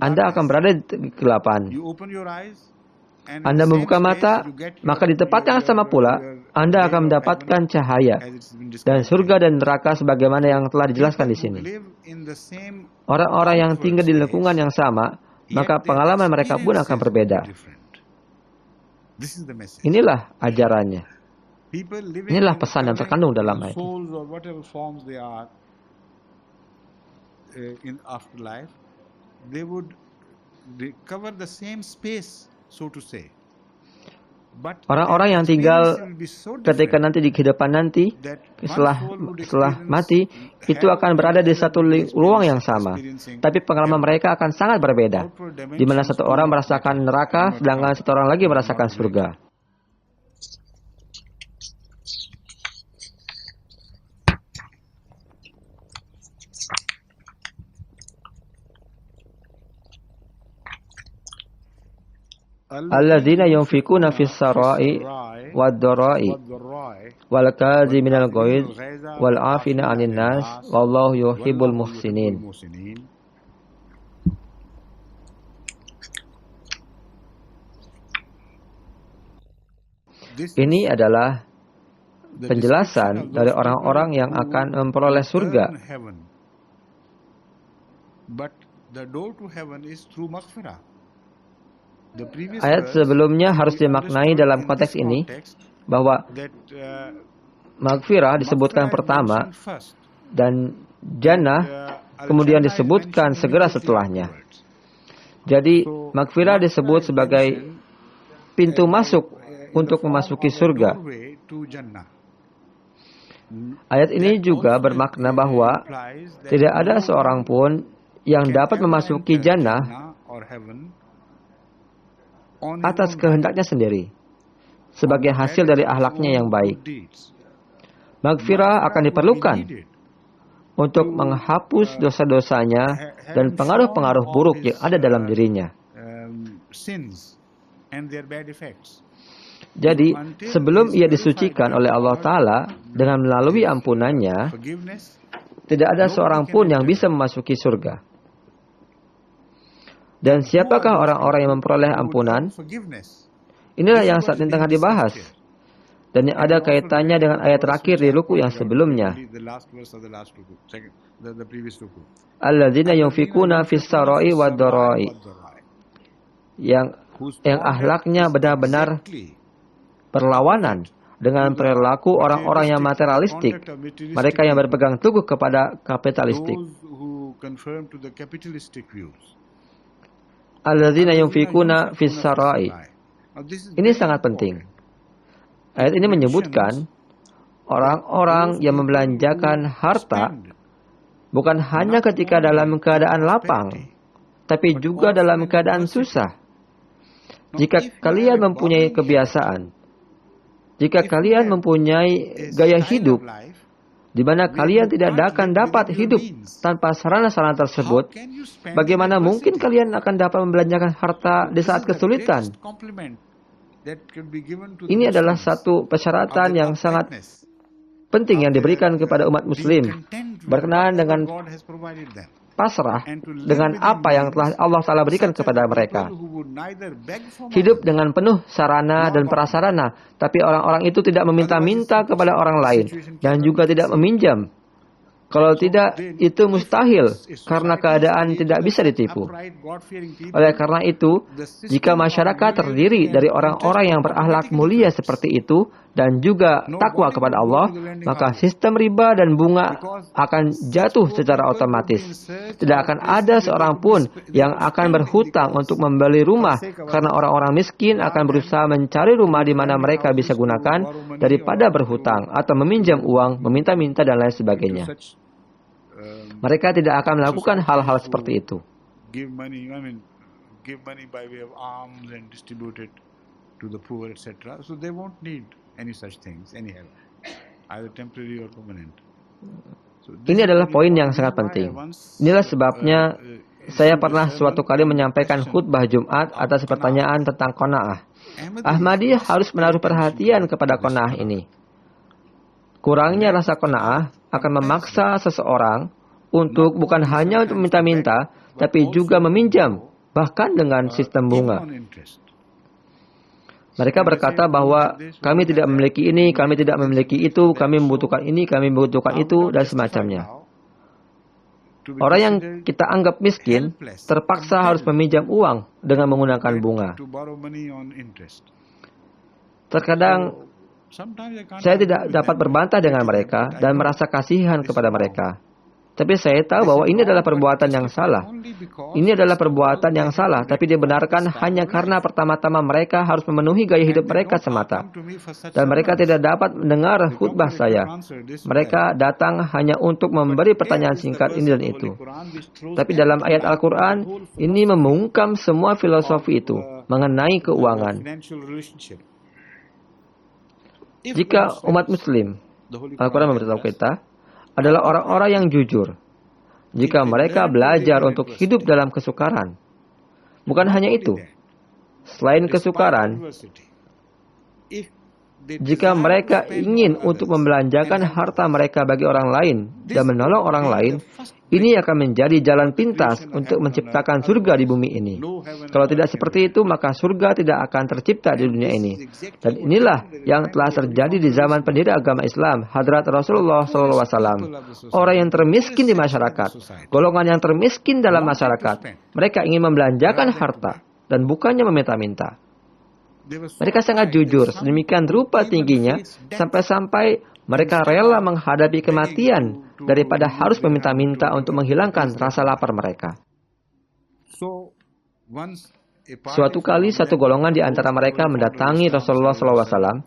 Anda akan berada di kegelapan. Anda membuka mata, maka di tempat yang sama pula, Anda akan mendapatkan cahaya. Dan surga dan neraka sebagaimana yang telah dijelaskan di sini. Orang-orang yang tinggal di lingkungan yang sama, maka pengalaman mereka pun akan berbeda. Inilah ajarannya. Inilah pesan yang terkandung dalam ayat ini. Orang-orang yang tinggal ketika nanti di kehidupan nanti, setelah mati, itu akan berada di satu ruang yang sama. Tapi pengalaman mereka akan sangat berbeda. Di mana satu orang merasakan neraka, sedangkan satu orang lagi merasakan surga. Alladzina yunfikuna fis sarai wad dharai wal kaziminal ghaiz wal afina 'anil nas wallahu yuhibbul muhsinin. Ini adalah penjelasan dari orang-orang yang akan memperoleh surga. Ayat sebelumnya harus dimaknai dalam konteks ini bahwa maghfirah disebutkan pertama dan jannah kemudian disebutkan segera setelahnya. Jadi maghfirah disebut sebagai pintu masuk untuk memasuki surga. Ayat ini juga bermakna bahwa tidak ada seorang pun yang dapat memasuki jannah atas kehendaknya sendiri, sebagai hasil dari akhlaknya yang baik. Maghfirah akan diperlukan untuk menghapus dosa-dosanya dan pengaruh-pengaruh buruk yang ada dalam dirinya. Jadi, sebelum ia disucikan oleh Allah Ta'ala dengan melalui ampunannya, tidak ada seorang pun yang bisa memasuki surga. Dan siapakah orang-orang yang memperoleh ampunan? Inilah yang saat ini tengah dibahas. Dan yang ada kaitannya dengan ayat terakhir di ruku yang sebelumnya. Alladzina yunfikuna fis sarai wad dharai. Yang akhlaknya benar-benar berlawanan dengan perilaku orang-orang yang materialistik. Mereka yang berpegang teguh kepada kapitalistik. Alladzina yunfikuna fis sarai. Ini sangat penting. Ayat ini menyebutkan orang-orang yang membelanjakan harta bukan hanya ketika dalam keadaan lapang, tapi juga dalam keadaan susah. Jika kalian mempunyai kebiasaan, jika kalian mempunyai gaya hidup di mana kalian tidak akan dapat hidup tanpa sarana-sarana tersebut, bagaimana mungkin kalian akan dapat membelanjakan harta di saat kesulitan? Ini adalah satu persyaratan yang sangat penting yang diberikan kepada umat muslim, berkenaan dengan pasrah dengan apa yang telah Allah Ta'ala berikan kepada mereka. Hidup dengan penuh sarana dan prasarana, tapi orang-orang itu tidak meminta-minta kepada orang lain dan juga tidak meminjam. Kalau tidak, itu mustahil karena keadaan tidak bisa ditipu. Oleh karena itu, jika masyarakat terdiri dari orang-orang yang berakhlak mulia seperti itu dan juga takwa kepada Allah, maka sistem riba dan bunga akan jatuh secara otomatis. Tidak akan ada seorang pun yang akan berhutang untuk membeli rumah karena orang-orang miskin akan berusaha mencari rumah di mana mereka bisa gunakan daripada berhutang atau meminjam uang, meminta-minta dan lain sebagainya. Mereka tidak akan melakukan hal-hal seperti itu. Give money by way of alms and distribute it to the poor, etc. So they won't need any such things anyhow, either temporary or permanent. Ini adalah poin yang sangat penting. Inilah sebabnya saya pernah suatu kali menyampaikan khutbah Jumat atas pertanyaan tentang qanaah. Ahmadi harus menaruh perhatian kepada qanaah ini. Kurangnya rasa qanaah akan memaksa seseorang untuk bukan hanya untuk minta-minta, tapi juga meminjam, bahkan dengan sistem bunga. Mereka berkata bahwa kami tidak memiliki ini, kami tidak memiliki itu, kami membutuhkan ini, kami membutuhkan itu, dan semacamnya. Orang yang kita anggap miskin terpaksa harus meminjam uang dengan menggunakan bunga. Terkadang saya tidak dapat berbantah dengan mereka dan merasa kasihan kepada mereka. Tapi saya tahu bahwa ini adalah perbuatan yang salah. Ini adalah perbuatan yang salah, tapi dibenarkan hanya karena pertama-tama mereka harus memenuhi gaya hidup mereka semata. Dan mereka tidak dapat mendengar khutbah saya. Mereka datang hanya untuk memberi pertanyaan singkat ini dan itu. Tapi dalam ayat Al-Quran, ini membungkam semua filosofi itu mengenai keuangan. Jika umat muslim, Al-Quran memberitahu kita, adalah orang-orang yang jujur. Jika mereka belajar untuk hidup dalam kesukaran. Bukan hanya itu. Selain kesukaran, jika mereka ingin untuk membelanjakan harta mereka bagi orang lain dan menolong orang lain, ini akan menjadi jalan pintas untuk menciptakan surga di bumi ini. Kalau tidak seperti itu, maka surga tidak akan tercipta di dunia ini. Dan inilah yang telah terjadi di zaman pendiri agama Islam, Hadrat Rasulullah SAW. Orang yang termiskin di masyarakat, golongan yang termiskin dalam masyarakat, mereka ingin membelanjakan harta dan bukannya meminta-minta. Mereka sangat jujur, sedemikian rupa tingginya, sampai-sampai mereka rela menghadapi kematian daripada harus meminta-minta untuk menghilangkan rasa lapar mereka. Suatu kali satu golongan di antara mereka mendatangi Rasulullah SAW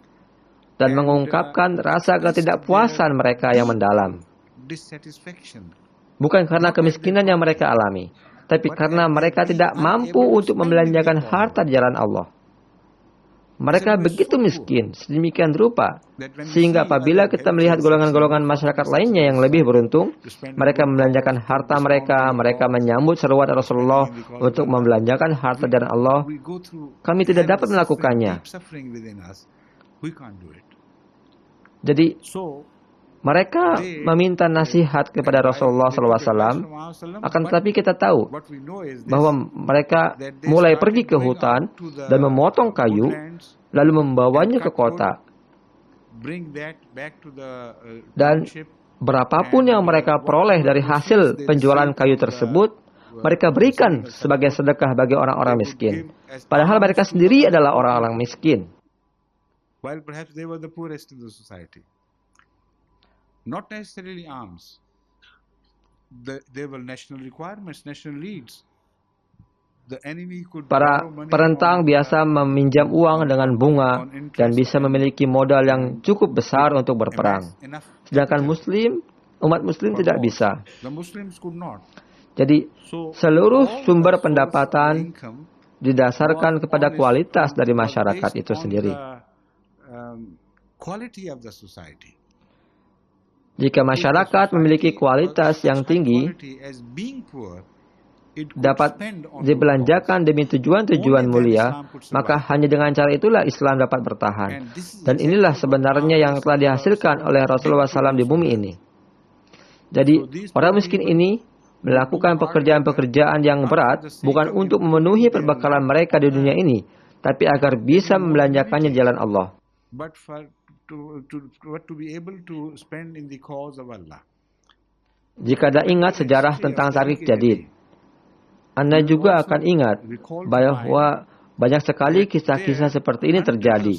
dan mengungkapkan rasa ketidakpuasan mereka yang mendalam. Bukan karena kemiskinan yang mereka alami, tapi karena mereka tidak mampu untuk membelanjakan harta di jalan Allah. Mereka begitu miskin, sedemikian rupa, sehingga apabila kita melihat golongan-golongan masyarakat lainnya yang lebih beruntung, mereka membelanjakan harta mereka, mereka menyambut seruan Rasulullah untuk membelanjakan harta dari Allah, kami tidak dapat melakukannya. Jadi, mereka meminta nasihat kepada Rasulullah SAW, akan tetapi kita tahu bahwa mereka mulai pergi ke hutan dan memotong kayu, lalu membawanya ke kota. Dan berapapun yang mereka peroleh dari hasil penjualan kayu tersebut, mereka berikan sebagai sedekah bagi orang-orang miskin. Padahal mereka sendiri adalah orang-orang miskin. While perhaps they were the poorest in the society. Not necessarily alms. They were national requirements, national needs. Para perentang biasa meminjam uang dengan bunga dan bisa memiliki modal yang cukup besar untuk berperang. Sedangkan Muslim umat muslim for tidak God. bisa. The Muslims could not. Jadi, So seluruh all sumber the source of pendapatan income didasarkan was kepada on kualitas dari was masyarakat based itu on sendiri. the quality of the society. Jika masyarakat memiliki kualitas yang tinggi, dapat dibelanjakan demi tujuan-tujuan mulia, maka hanya dengan cara itulah Islam dapat bertahan. Dan inilah sebenarnya yang telah dihasilkan oleh Rasulullah SAW di bumi ini. Jadi, orang miskin ini melakukan pekerjaan-pekerjaan yang berat bukan untuk memenuhi perbekalan mereka di dunia ini, tapi agar bisa membelanjakannya di jalan Allah. Jika Anda ingat sejarah tentang Tariq Jadid, Anda juga akan ingat bahwa banyak sekali kisah-kisah seperti ini terjadi.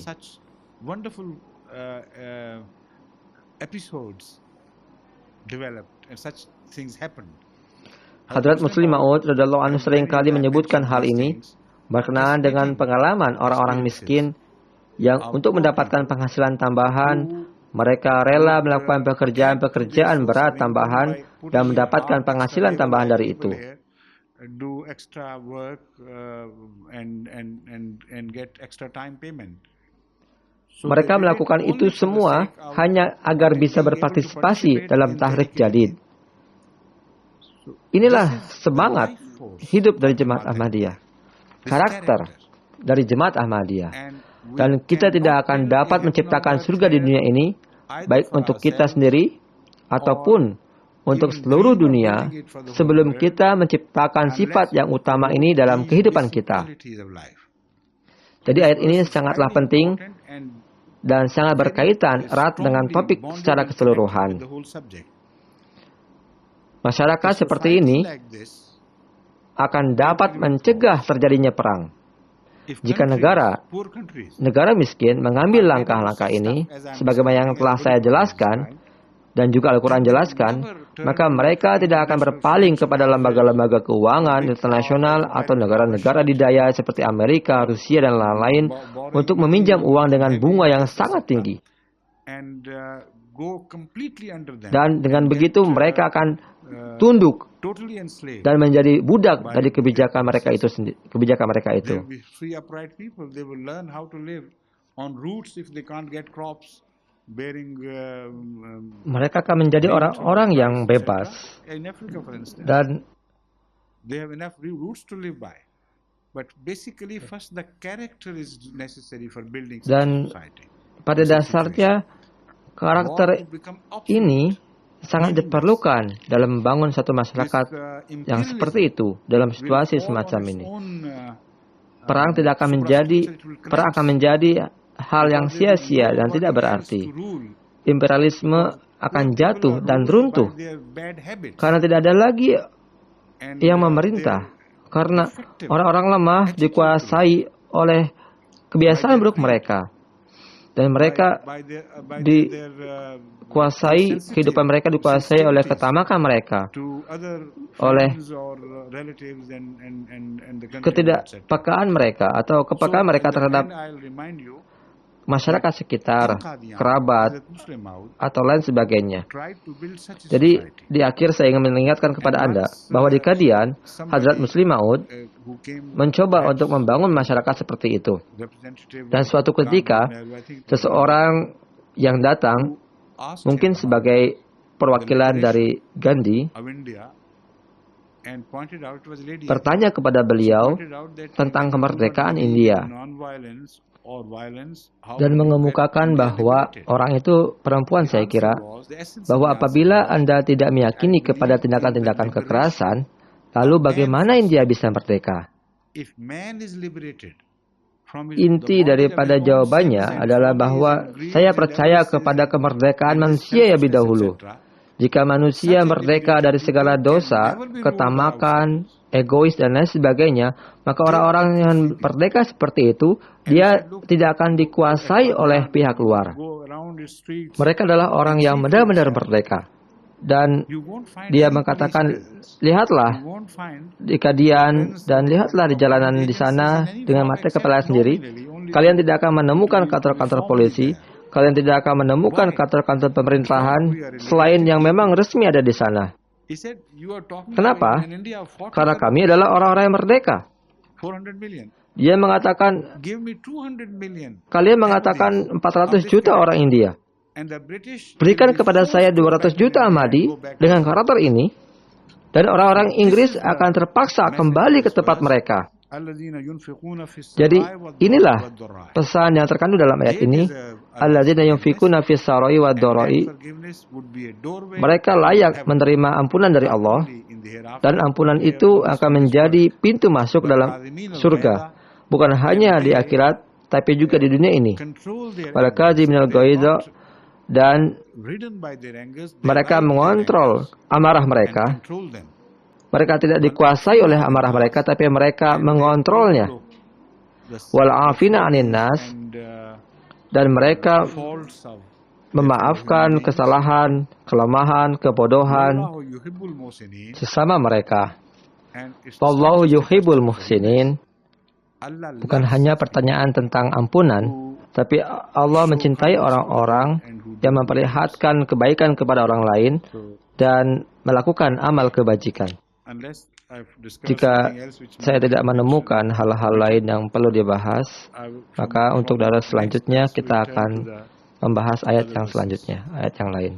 Hadrat Muslim Maud radhiyallahu anhu seringkali menyebutkan hal ini berkenaan dengan pengalaman orang-orang miskin yang untuk mendapatkan penghasilan tambahan, mereka rela melakukan pekerjaan-pekerjaan berat tambahan dan mendapatkan penghasilan tambahan dari itu. Mereka melakukan itu semua hanya agar bisa berpartisipasi dalam Tahrik Jadid. Inilah semangat hidup dari Jemaat Ahmadiyah, karakter dari Jemaat Ahmadiyah. Dan kita tidak akan dapat menciptakan surga di dunia ini, baik untuk kita sendiri ataupun untuk seluruh dunia, sebelum kita menciptakan sifat yang utama ini dalam kehidupan kita. Jadi ayat ini sangatlah penting dan sangat berkaitan erat dengan topik secara keseluruhan. Masyarakat seperti ini akan dapat mencegah terjadinya perang. Jika negara miskin mengambil langkah-langkah ini, sebagaimana yang telah saya jelaskan, dan juga Al-Quran jelaskan, maka mereka tidak akan berpaling kepada lembaga-lembaga keuangan internasional atau negara-negara didaya seperti Amerika, Rusia, dan lain-lain untuk meminjam uang dengan bunga yang sangat tinggi. Dan dengan begitu mereka akan tunduk dan menjadi budak dari kebijakan mereka itu sendiri, kebijakan mereka itu. Mereka akan menjadi orang-orang yang bebas dan pada dasarnya karakter ini sangat diperlukan dalam membangun satu masyarakat yang seperti itu dalam situasi semacam ini. Perang akan menjadi hal yang sia-sia dan tidak berarti. Imperialisme akan jatuh dan runtuh karena tidak ada lagi yang memerintah, karena orang-orang lemah dikuasai oleh kebiasaan buruk mereka. Dan mereka kehidupan mereka dikuasai oleh ketamakan mereka, oleh ketidakpekaan mereka atau kepekaan mereka terhadap masyarakat sekitar, kerabat, atau lain sebagainya. Jadi, di akhir saya ingin mengingatkan kepada Anda bahwa di Qadian, Hadrat Muslim Maud mencoba untuk membangun masyarakat seperti itu. Dan suatu ketika, seseorang yang datang, mungkin sebagai perwakilan dari Gandhi, bertanya kepada beliau tentang kemerdekaan India dan mengemukakan bahwa orang itu perempuan, saya kira, bahwa apabila Anda tidak meyakini kepada tindakan-tindakan kekerasan, lalu bagaimana India bisa merdeka? Inti daripada jawabannya adalah bahwa saya percaya kepada kemerdekaan manusia lebih dahulu. Jika manusia merdeka dari segala dosa, ketamakan, egois, dan lain sebagainya, maka orang-orang yang merdeka seperti itu, dia tidak akan dikuasai oleh pihak luar. Mereka adalah orang yang benar-benar merdeka. Dan dia mengatakan, lihatlah di Qadian dan lihatlah di jalanan di sana dengan mata kepala sendiri, kalian tidak akan menemukan kantor-kantor polisi, kalian tidak akan menemukan kantor-kantor pemerintahan selain yang memang resmi ada di sana. Kenapa? Karena kami adalah orang-orang yang merdeka. Dia mengatakan, kalian mengatakan 400 juta orang India. Berikan kepada saya 200 juta Ahmadi dengan karakter ini, dan orang-orang Inggris akan terpaksa kembali ke tempat mereka. Jadi inilah pesan yang terkandung dalam ayat ini. Alladzina yunfikuna fis sarai wad dharai. Mereka layak menerima ampunan dari Allah, dan ampunan itu akan menjadi pintu masuk dalam surga, bukan hanya di akhirat tapi juga di dunia ini. Wal kadziminal ghaidha, dan mereka mengontrol amarah mereka. Mereka tidak dikuasai oleh amarah mereka, tapi mereka mengontrolnya. Wal afina 'anin nas, dan mereka memaafkan kesalahan, kelemahan, kebodohan sesama mereka. Wallahu yuhibbul muhsinin. Bukan hanya pertanyaan tentang ampunan, tapi Allah mencintai orang-orang yang memperlihatkan kebaikan kepada orang lain dan melakukan amal kebajikan. Jika saya tidak menemukan hal-hal lain yang perlu dibahas, maka untuk darah selanjutnya kita akan membahas ayat yang selanjutnya, ayat yang lain.